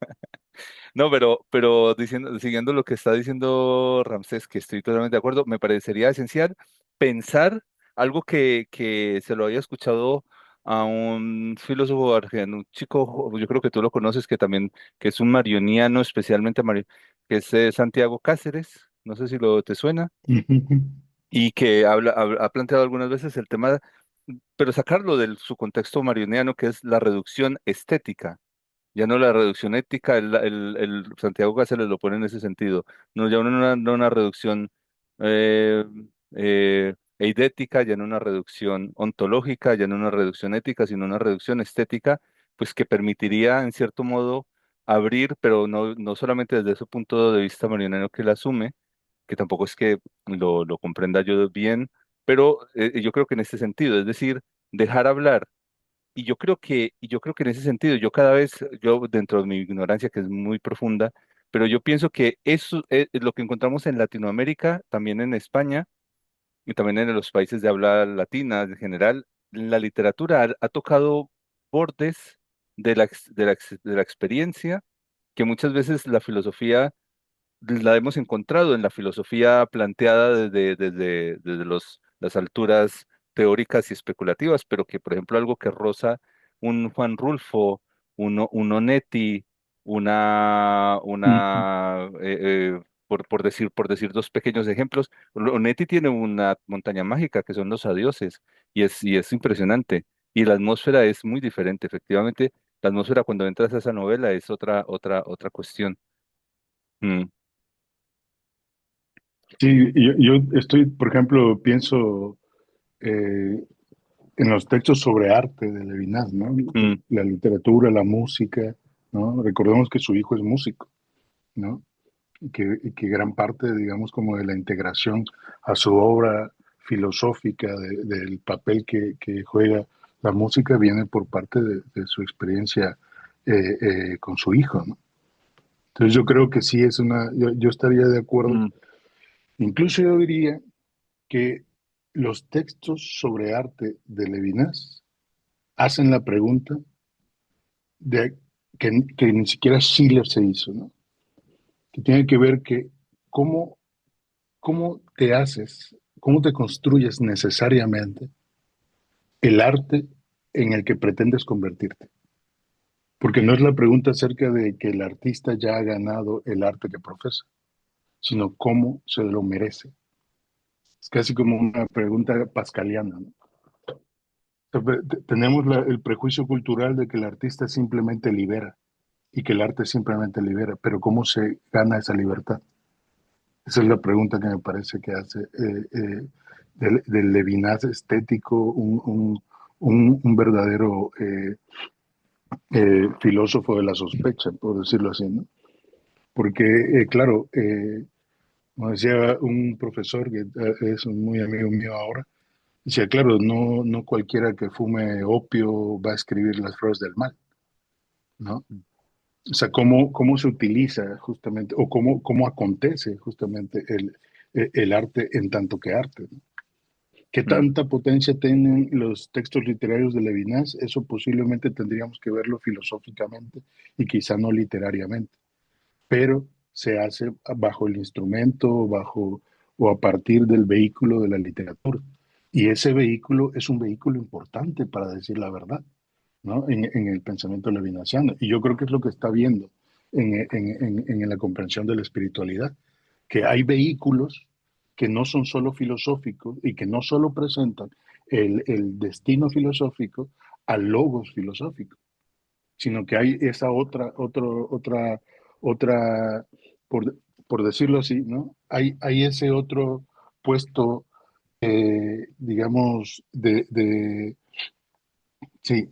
No, pero siguiendo lo que está diciendo Ramsés, que estoy totalmente de acuerdo, me parecería esencial pensar algo que se lo había escuchado a un filósofo argentino, un chico, yo creo que tú lo conoces, que es un marioniano, especialmente que es Santiago Cáceres, no sé si te suena, y que ha planteado algunas veces el tema, pero sacarlo de su contexto marioniano, que es la reducción estética, ya no la reducción ética. El Santiago Cáceres lo pone en ese sentido, no ya no una reducción eh, eidética, ya no una reducción ontológica, ya no una reducción ética, sino una reducción estética, pues que permitiría en cierto modo abrir, pero no solamente desde ese punto de vista marianero que él asume, que tampoco es que lo comprenda yo bien, pero yo creo que en este sentido, es decir, dejar hablar. Y yo creo que en ese sentido, yo dentro de mi ignorancia, que es muy profunda, pero yo pienso que eso es lo que encontramos en Latinoamérica, también en España y también en los países de habla latina en general. La literatura ha tocado bordes de la experiencia, que muchas veces la filosofía la hemos encontrado en la filosofía planteada desde las alturas teóricas y especulativas, pero que, por ejemplo, algo que roza un Juan Rulfo, un Onetti, por decir dos pequeños ejemplos. Onetti tiene una montaña mágica que son los adioses, y es impresionante. Y la atmósfera es muy diferente, efectivamente. La atmósfera, cuando entras a esa novela, es otra cuestión. Mm. Sí, yo estoy, por ejemplo, pienso eh, en los textos sobre arte de Levinas, ¿no? Mm. La literatura, la música, ¿no? Recordemos que su hijo es músico, ¿no? Y que gran parte, digamos, como de la integración a su obra filosófica, del papel que juega la música, viene por parte de su experiencia con su hijo, ¿no? Entonces yo creo que sí es yo estaría de acuerdo. Mm. Incluso yo diría que los textos sobre arte de Levinas hacen la pregunta de, que ni siquiera Schiller se hizo, ¿no? Que tiene que ver que cómo, cómo te haces, cómo te construyes necesariamente el arte en el que pretendes convertirte. Porque no es la pregunta acerca de que el artista ya ha ganado el arte que profesa, sino cómo se lo merece. Es casi como una pregunta pascaliana, ¿no? Tenemos el prejuicio cultural de que el artista simplemente libera y que el arte simplemente libera, pero ¿cómo se gana esa libertad? Esa es la pregunta que me parece que hace del Levinas estético un verdadero filósofo de la sospecha, por decirlo así, ¿no? Porque, claro, como decía un profesor que es un muy amigo mío ahora, decía, claro, no cualquiera que fume opio va a escribir las flores del mal, ¿no? O sea, cómo se utiliza justamente, o cómo acontece justamente el arte en tanto que arte, ¿no? ¿Qué Mm. tanta potencia tienen los textos literarios de Levinas? Eso posiblemente tendríamos que verlo filosóficamente y quizá no literariamente, pero se hace bajo el instrumento, o a partir del vehículo de la literatura. Y ese vehículo es un vehículo importante para decir la verdad, ¿no? En el pensamiento levinasiano. Y yo creo que es lo que está viendo en la comprensión de la espiritualidad, que hay vehículos que no son solo filosóficos y que no solo presentan el destino filosófico al logos filosófico, sino que hay esa otra, por, por decirlo así, ¿no? Hay ese otro puesto, digamos, sí,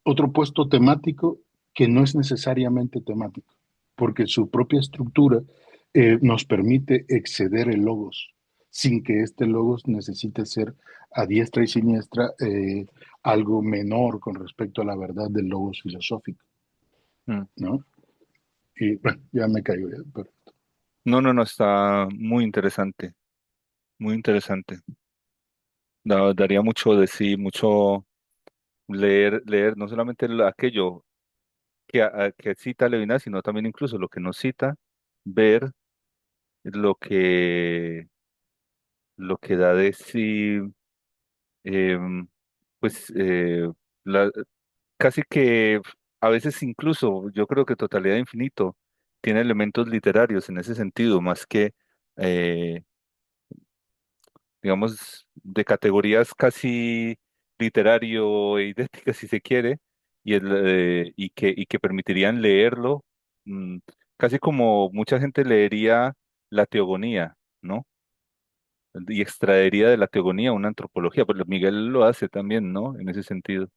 otro puesto temático que no es necesariamente temático, porque su propia estructura nos permite exceder el logos, sin que este logos necesite ser a diestra y siniestra algo menor con respecto a la verdad del logos filosófico, Mm. ¿no? Y bueno, ya me caigo, ya, pero No, no, no, está muy interesante, muy interesante. Daría mucho de sí, mucho leer no solamente aquello que cita Levinas, sino también incluso lo que nos cita, ver lo lo que da de sí, em, pues la, casi que a veces incluso yo creo que Totalidad de Infinito tiene elementos literarios en ese sentido, más que eh, digamos, de categorías casi literario e idénticas, si se quiere, y que permitirían leerlo, mm, casi como mucha gente leería la teogonía, ¿no? Y extraería de la teogonía una antropología, pues Miguel lo hace también, ¿no? En ese sentido.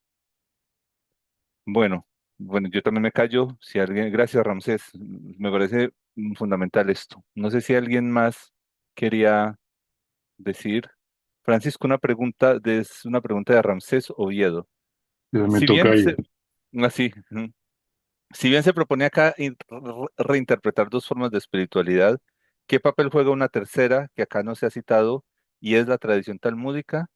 Bueno, bueno, yo también me callo. Si alguien, gracias, Ramsés, me parece fundamental esto. No sé si alguien más quería decir. Francisco, es una pregunta de Ramsés Oviedo. me Si toca bien ir. se, así, ujú. Si bien se propone acá reinterpretar dos formas de espiritualidad, ¿qué papel juega una tercera que acá no se ha citado y es la tradición talmúdica?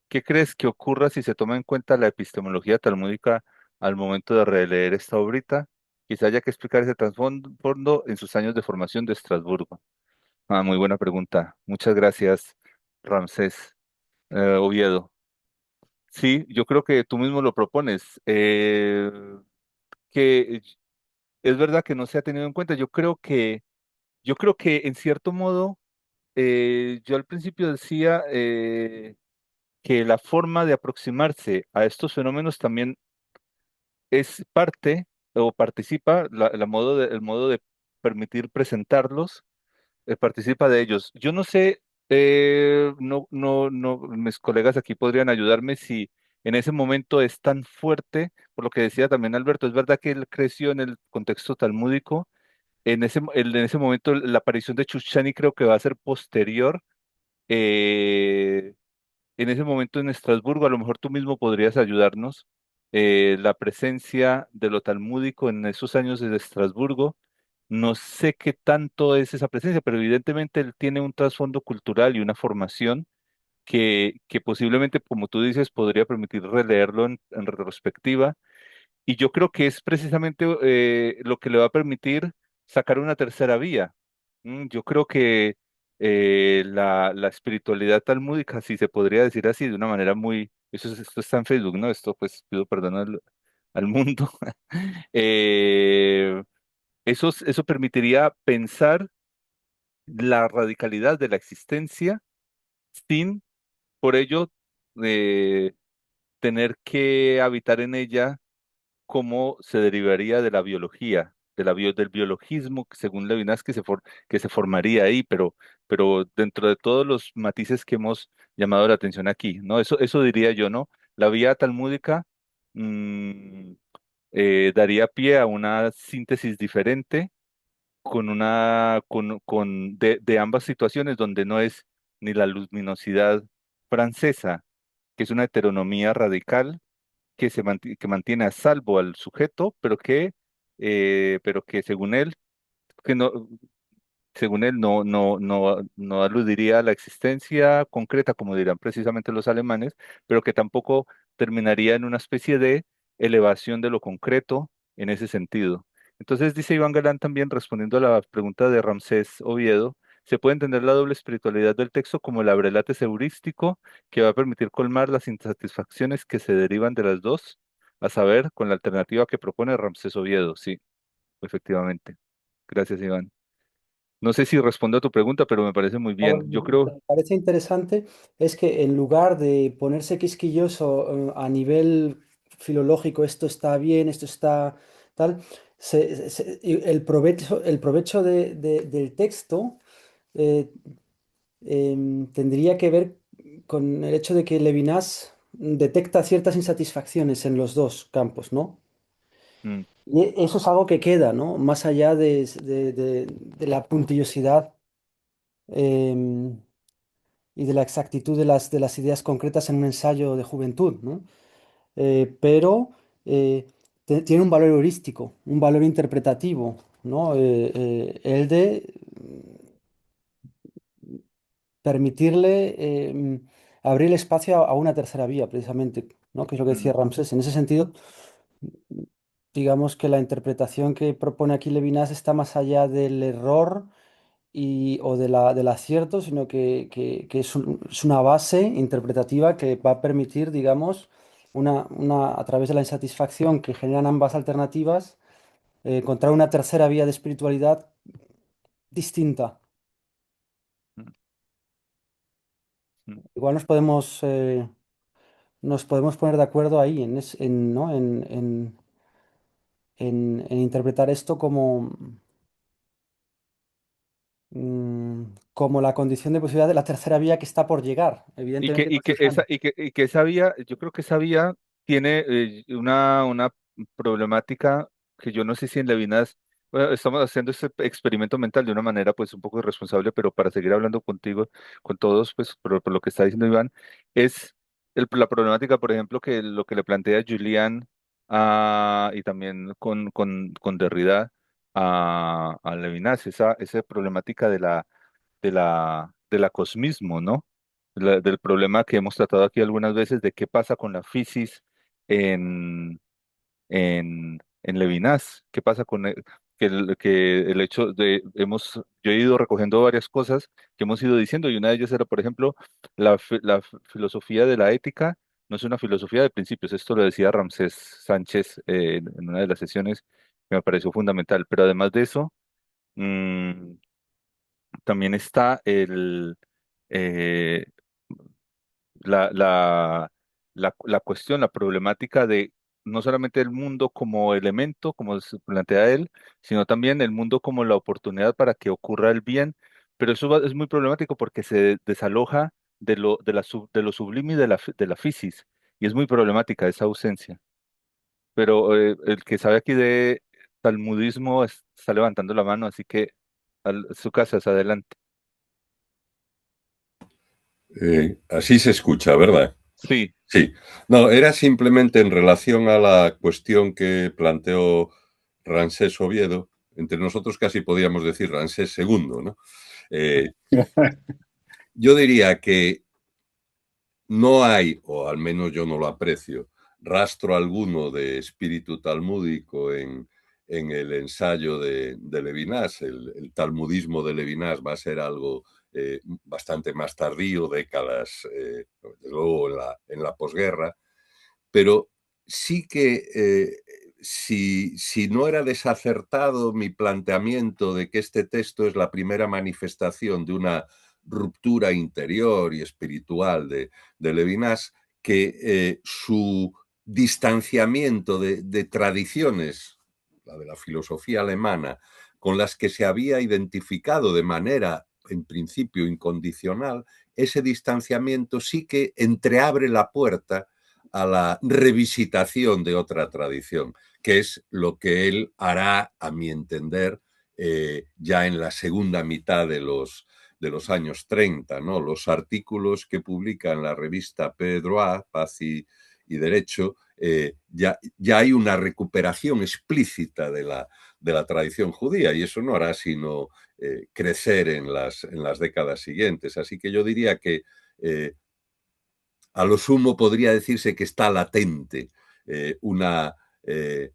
¿Qué crees que ocurra si se toma en cuenta la epistemología talmúdica al momento de releer esta obrita? Quizá haya que explicar ese trasfondo en sus años de formación de Estrasburgo. Ah, muy buena pregunta. Muchas gracias, Ramsés. Oviedo. Sí, yo creo que tú mismo lo propones. Que es verdad que no se ha tenido en cuenta. Yo creo que en cierto modo, yo al principio decía que la forma de aproximarse a estos fenómenos también es parte o participa, el modo de permitir presentarlos, participa de ellos. Yo no sé, no, mis colegas aquí podrían ayudarme si en ese momento es tan fuerte, por lo que decía también Alberto, es verdad que él creció en el contexto talmúdico, en ese momento la aparición de Chuchani creo que va a ser posterior, eh, en ese momento en Estrasburgo, a lo mejor tú mismo podrías ayudarnos, la presencia de lo talmúdico en esos años de Estrasburgo. No sé qué tanto es esa presencia, pero evidentemente él tiene un trasfondo cultural y una formación que posiblemente, como tú dices, podría permitir releerlo en retrospectiva. Y yo creo que es precisamente lo que le va a permitir sacar una tercera vía. Yo creo que la espiritualidad talmúdica, si se podría decir así, de una manera muy... esto está en Facebook, ¿no? Esto pues pido perdón al mundo. Eh, eso permitiría pensar la radicalidad de la existencia sin, por ello, eh, tener que habitar en ella cómo se derivaría de la biología, del biologismo, según Levinas, que se formaría ahí, pero dentro de todos los matices que hemos llamado la atención aquí, ¿no? Eso diría yo, ¿no? La vía talmúdica mm, daría pie a una síntesis diferente de ambas situaciones, donde no es ni la luminosidad francesa, que es una heteronomía radical, que mantiene a salvo al sujeto, pero que que no, según él no aludiría a la existencia concreta, como dirán precisamente los alemanes, pero que tampoco terminaría en una especie de elevación de lo concreto en ese sentido. Entonces dice Iván Galán también respondiendo a la pregunta de Ramsés Oviedo, se puede entender la doble espiritualidad del texto como el abrelates heurístico que va a permitir colmar las insatisfacciones que se derivan de las dos, a saber, con la alternativa que propone Ramsés Oviedo. Sí, efectivamente. Gracias, Iván. No sé si respondo a tu pregunta, pero me parece muy Ahora, bien. Yo me creo, parece interesante es que en lugar de ponerse quisquilloso a nivel filológico, esto está bien, esto está tal, y el provecho del texto eh, tendría que ver con el hecho de que Levinas detecta ciertas insatisfacciones en los dos campos, ¿no? mm, Y eso es algo que queda, ¿no? Más allá de la puntillosidad em, y de la exactitud de las ideas concretas en un ensayo de juventud, ¿no? Pero tiene un valor heurístico, un valor interpretativo, ¿no? El de permitirle abrir espacio a una tercera vía, precisamente, ¿no? Que es lo que decía mm, Ramsés. En ese sentido, digamos que la interpretación que propone aquí Levinas está más allá del error o del acierto, sino que es una base interpretativa que va a permitir, digamos, a través de la insatisfacción que generan ambas alternativas, encontrar una tercera vía de espiritualidad distinta. mm, mm. Igual nos podemos poner de acuerdo ahí ¿no? en interpretar esto como la condición de posibilidad de la tercera vía que está por llegar. Evidentemente no se sabe. Y que esa vía, yo creo que esa vía tiene una problemática que yo no sé si en Levinas, bueno, estamos haciendo este experimento mental de una manera pues un poco irresponsable, pero para seguir hablando contigo, con todos, pues por lo que está diciendo Iván, es la problemática, por ejemplo, que lo que le plantea Julián y también con Derrida a Levinas, esa problemática de la cosmismo, ¿no? Del problema que hemos tratado aquí algunas veces de qué pasa con la fisis en, en Levinas, qué pasa con que el hecho de, yo he ido recogiendo varias cosas que hemos ido diciendo y una de ellas era, por ejemplo, filosofía de la ética no es una filosofía de principios, esto lo decía Ramsés Sánchez en una de las sesiones que me pareció fundamental, pero además de eso, mm, también está eh, la, la, la cuestión, la problemática de no solamente el mundo como elemento, como se plantea él, sino también el mundo como la oportunidad para que ocurra el bien, pero eso es muy problemático porque se desaloja de lo sublime y de la fisis, y es muy problemática esa ausencia. Pero el que sabe aquí de talmudismo está levantando la mano, así que su casa es adelante. Así se escucha, ¿verdad? Sí. Sí. No, era simplemente en relación a la cuestión que planteó Ramsés Oviedo. Entre nosotros casi podríamos decir Ramsés segundo, ¿no? Eh, yo diría que no hay, o al menos yo no lo aprecio, rastro alguno de espíritu talmúdico en el ensayo de Levinas. El talmudismo de Levinas va a ser algo bastante más tardío, décadas, desde luego en la posguerra, pero sí que si no era desacertado mi planteamiento de que este texto es la primera manifestación de una ruptura interior y espiritual de Levinas, que su distanciamiento de tradiciones, la de la filosofía alemana, con las que se había identificado de manera, en principio, incondicional, ese distanciamiento sí que entreabre la puerta a la revisitación de otra tradición, que es lo que él hará, a mi entender, ya en la segunda mitad de los años 30, ¿no? Los artículos que publica en la revista Droit, Paz y Derecho, ya hay una recuperación explícita de la tradición judía, y eso no hará sino crecer en las décadas siguientes. Así que yo diría que a lo sumo podría decirse que está latente una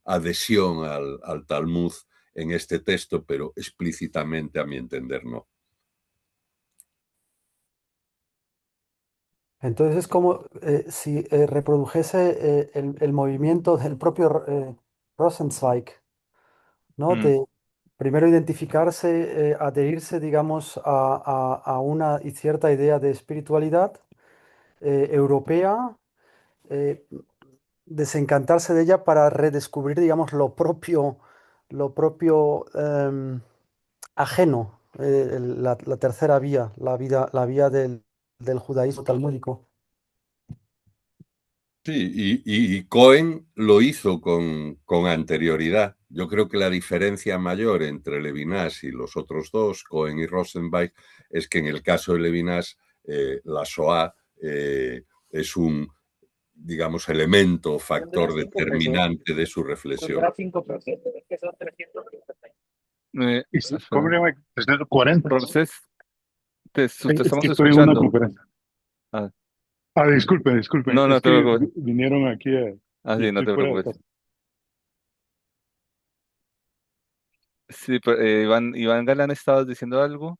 adhesión al Talmud en este texto, pero explícitamente, a mi entender, no. Entonces es como si reprodujese el movimiento del propio Rosenzweig, ¿no? Mm, De primero identificarse, adherirse, digamos, a una y cierta idea de espiritualidad europea, eh, desencantarse de ella para redescubrir, digamos, lo propio ajeno, la tercera vía, la vía del judaísmo talmúdico. Sí, y Cohen lo hizo con anterioridad. Yo creo que la diferencia mayor entre Levinas y los otros dos, Cohen y Rosenbach, es que en el caso de Levinas, la Shoah es un, digamos, elemento, factor determinante de su reflexión. ¿Cómo espera. le llama? 340. Ramsés, te Es que estamos estoy en una escuchando. conferencia. Ah, Disculpen. no, no Es te que preocupes. vinieron aquí Ah, y sí, no estoy te fuera de preocupes. casa. Sí, pero, Iván Galán, ¿estabas diciendo algo?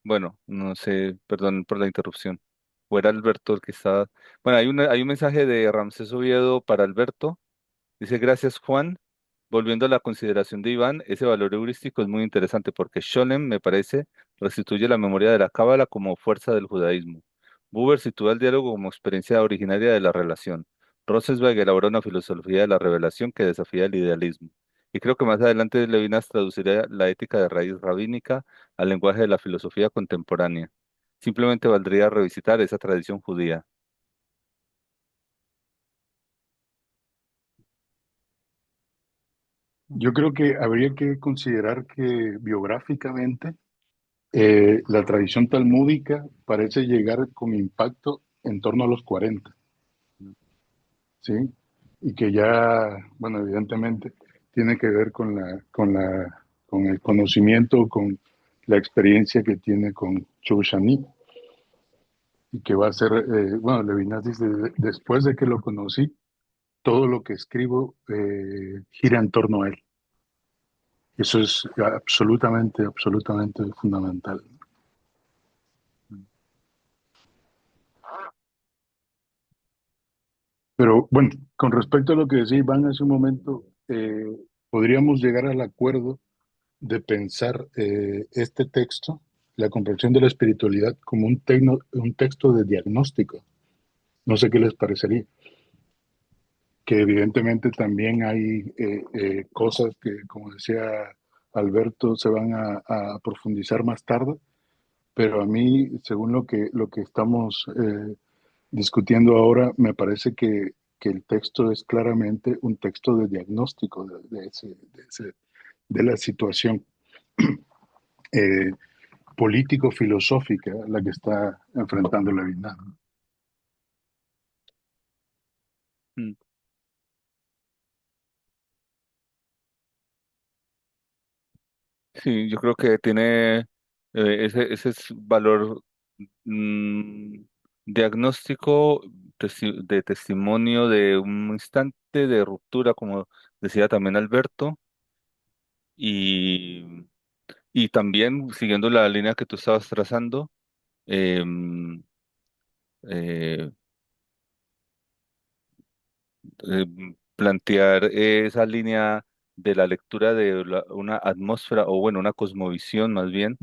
Bueno, no sé, perdón por la interrupción. ¿O era Alberto el que estaba? Bueno, hay un mensaje de Ramsés Oviedo para Alberto. Dice, gracias Juan. Volviendo a la consideración de Iván, ese valor heurístico es muy interesante porque Scholem, me parece, restituye la memoria de la Cábala como fuerza del judaísmo. Buber sitúa el diálogo como experiencia originaria de la relación. Rosenzweig elabora una filosofía de la revelación que desafía el idealismo. Y creo que más adelante Levinas traducirá la ética de raíz rabínica al lenguaje de la filosofía contemporánea. Simplemente valdría revisitar esa tradición judía. Yo creo que habría que considerar que biográficamente la tradición talmúdica parece llegar con impacto en torno a los 40, ¿sí? Y que ya, bueno, evidentemente tiene que ver con el conocimiento, con la experiencia que tiene con Shoushani, y que va a ser, bueno, Levinas dice, después de que lo conocí, todo lo que escribo gira en torno a él. Eso es absolutamente fundamental. Pero bueno, con respecto a lo que decía Iván hace un momento, podríamos llegar al acuerdo de pensar este texto, la comprensión de la espiritualidad, como un texto de diagnóstico. No sé qué les parecería. Que evidentemente también hay cosas que, como decía Alberto, se van a profundizar más tarde, pero a mí, según lo que estamos discutiendo ahora, me parece que el texto es claramente un texto de diagnóstico de la situación eh, político-filosófica a la que está enfrentando la vida. Mm. Sí, yo creo que tiene ese es valor mm, diagnóstico de testimonio de un instante de ruptura, como decía también Alberto, y, y también siguiendo la línea que tú estabas trazando, em, eh, plantear esa línea de la lectura de una atmósfera, o bueno, una cosmovisión más bien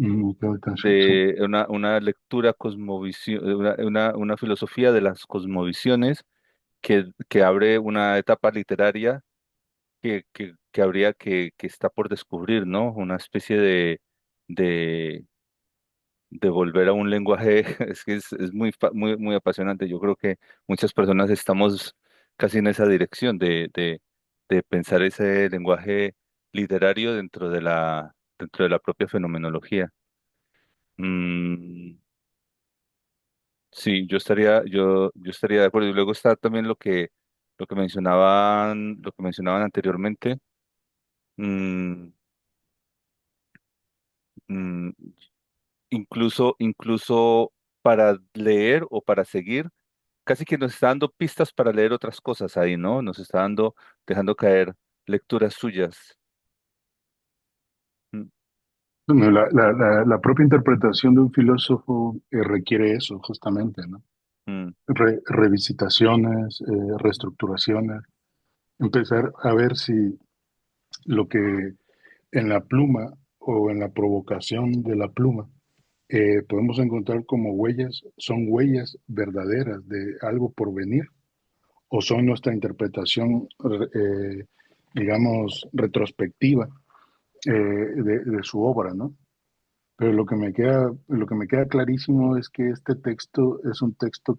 Sí. de una lectura cosmovisión, una filosofía de las cosmovisiones que abre una etapa literaria que habría que está por descubrir, ¿no? Una especie de, de volver a un lenguaje, es que es muy apasionante. Yo creo que muchas personas estamos casi en esa dirección de pensar ese lenguaje literario dentro de la propia fenomenología. Mm, Sí, yo estaría de acuerdo. Y luego está también lo que mencionaban anteriormente. mm, mm, incluso para leer o para seguir, casi que nos está dando pistas para leer otras cosas ahí, ¿no? Nos está dejando caer lecturas suyas. Mm, Bueno, la propia interpretación de un filósofo requiere eso, justamente, ¿no? Mm, Revisitaciones, reestructuraciones, empezar a ver si lo que en la pluma o en la provocación de la pluma podemos encontrar como huellas, son huellas verdaderas de algo por venir o son nuestra interpretación, digamos, retrospectiva de su obra, ¿no? Pero lo que me queda clarísimo es que este texto es un texto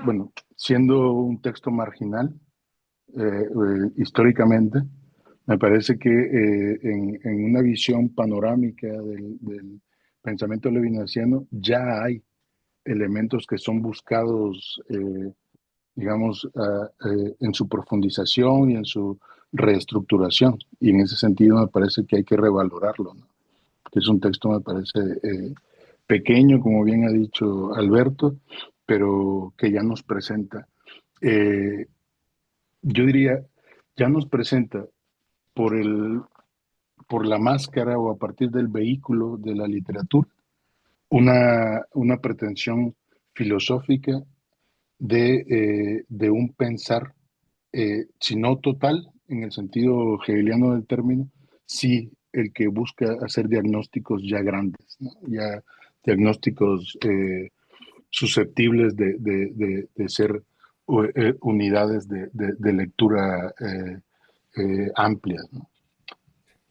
bueno, siendo un texto marginal, históricamente, me parece que en una visión panorámica del pensamiento levinasiano ya hay elementos que son buscados, digamos, en su profundización y en su reestructuración. Y en ese sentido me parece que hay que revalorarlo, ¿no? Que es un texto, me parece, pequeño, como bien ha dicho Alberto, pero que ya nos presenta. eh, yo diría, ya nos presenta por por la máscara o a partir del vehículo de la literatura una pretensión filosófica de un pensar, si no total, en el sentido hegeliano del término, sí el que busca hacer diagnósticos ya grandes, ¿no? Ya diagnósticos susceptibles de ser unidades de lectura amplias, ¿no?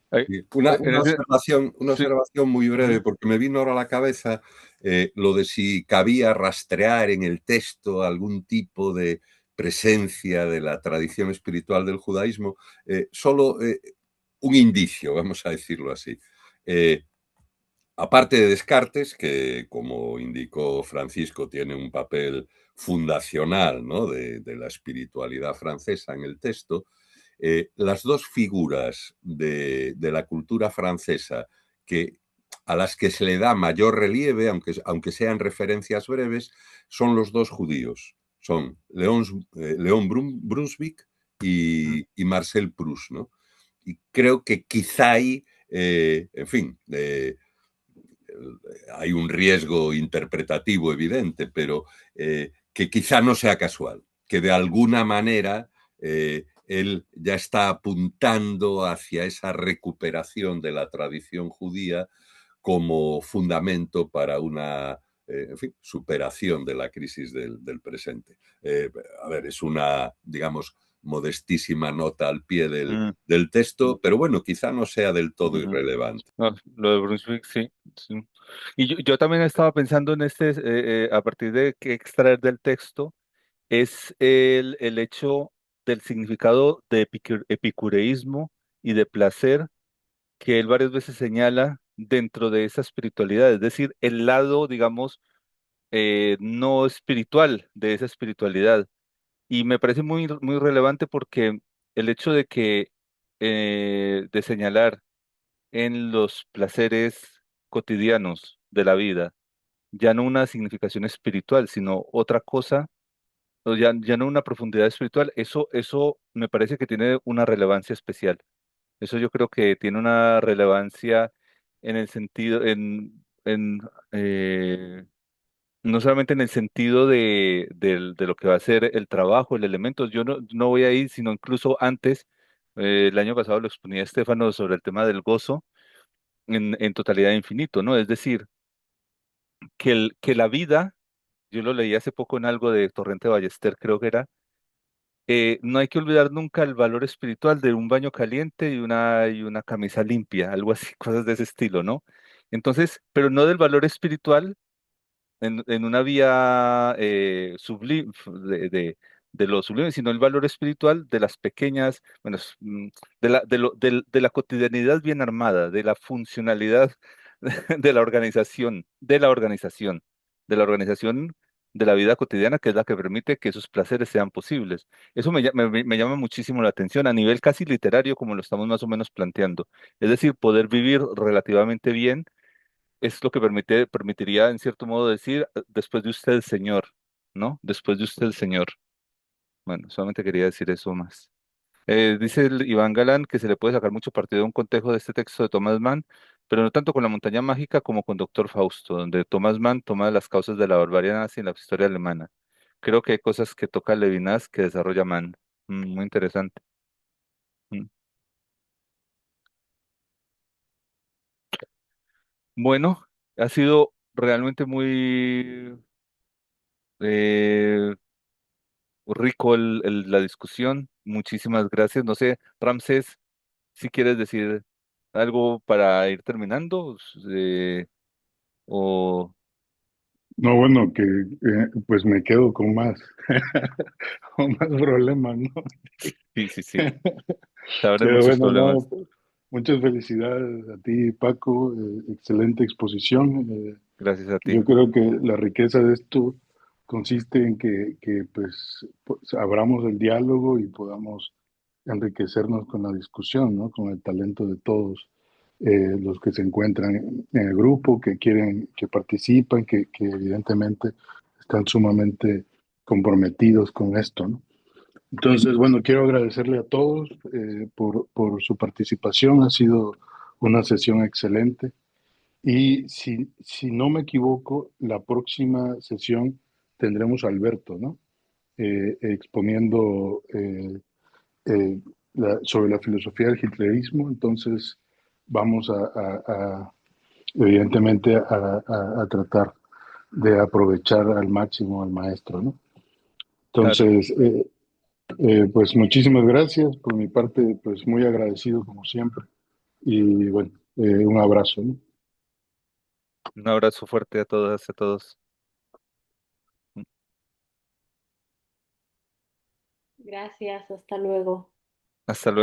ay, Sí. en ese, Una sí, observación muy breve, ujú, porque me vino ahora a la cabeza lo de si cabía rastrear en el texto algún tipo de presencia de la tradición espiritual del judaísmo. Solo un indicio, vamos a decirlo así. Eh, Aparte de Descartes, que como indicó Francisco, tiene un papel fundacional, ¿no?, de la espiritualidad francesa en el texto, las dos figuras de la cultura francesa que, a las que se le da mayor relieve, aunque sean referencias breves, son los dos judíos. Son León Brunswick mm, y Marcel Proust, ¿no? Y creo que quizá hay, en fin, hay un riesgo interpretativo evidente, pero que quizá no sea casual, que de alguna manera él ya está apuntando hacia esa recuperación de la tradición judía como fundamento para una en fin, superación de la crisis del presente. A ver, es una, digamos, modestísima nota al pie mm, del texto, pero bueno, quizá no sea del todo ujú. irrelevante. No, lo de Brunswick, sí, sí. Y yo también estaba pensando en a partir de qué extraer del texto, es el hecho del significado de epicureísmo y de placer que él varias veces señala dentro de esa espiritualidad, es decir, el lado, digamos, no espiritual de esa espiritualidad. Y me parece muy relevante porque el hecho de de señalar en los placeres cotidianos de la vida, ya no una significación espiritual, sino otra cosa, o ya no una profundidad espiritual, eso me parece que tiene una relevancia especial. Eso yo creo que tiene una relevancia en el sentido, eh, no solamente en el sentido de lo que va a ser el trabajo, el elemento. Yo no voy a ir, sino incluso antes, el año pasado lo exponía Estefano sobre el tema del gozo en totalidad infinito, ¿no? Es decir, que la vida, yo lo leí hace poco en algo de Torrente Ballester, creo que era, no hay que olvidar nunca el valor espiritual de un baño caliente y una camisa limpia, algo así, cosas de ese estilo, ¿no? Entonces, pero no del valor espiritual en una vía sublime, de lo sublime, sino el valor espiritual de las pequeñas, bueno, de la cotidianidad bien armada, de la funcionalidad de la organización, de la organización de la vida cotidiana, que es la que permite que esos placeres sean posibles. Eso me llama muchísimo la atención a nivel casi literario, como lo estamos más o menos planteando. Es decir, poder vivir relativamente bien es lo que permitiría, en cierto modo, decir, después de usted, Señor, ¿no? Después de usted, Señor. Bueno, solamente quería decir eso más. Dice el Iván Galán que se le puede sacar mucho partido de un cotejo de este texto de Thomas Mann, pero no tanto con la montaña mágica como con Doctor Fausto, donde Thomas Mann toma las causas de la barbarie nazi en la historia alemana. Creo que hay cosas que toca Levinas que desarrolla Mann. Muy interesante. Mm. Bueno, ha sido realmente muy eh, rico la discusión. Muchísimas gracias. No sé, Ramsés, si quieres decir algo para ir terminando, o No, bueno, que pues me quedo con más, con más problemas, ¿no? sí, sí, sí, te abren Pero muchos bueno, problemas. no, pues, muchas felicidades a ti, Paco, excelente exposición. Gracias a ti. Yo creo que la riqueza de esto consiste en que pues, abramos el diálogo y podamos enriquecernos con la discusión, ¿no? Con el talento de todos los que se encuentran en el grupo, que quieren, que participan, que evidentemente están sumamente comprometidos con esto, ¿no? Entonces, bueno, quiero agradecerle a todos por su participación. Ha sido una sesión excelente. Y si no me equivoco, la próxima sesión tendremos a Alberto, ¿no? Exponiendo eh, sobre la filosofía del hitlerismo. Entonces, vamos evidentemente, a tratar de aprovechar al máximo al maestro, ¿no? Claro, Entonces, pues muchísimas gracias. Por mi parte, pues muy agradecido como siempre. Y bueno, un abrazo, ¿no? un abrazo fuerte a todas, a todos. Gracias, hasta luego. Hasta luego.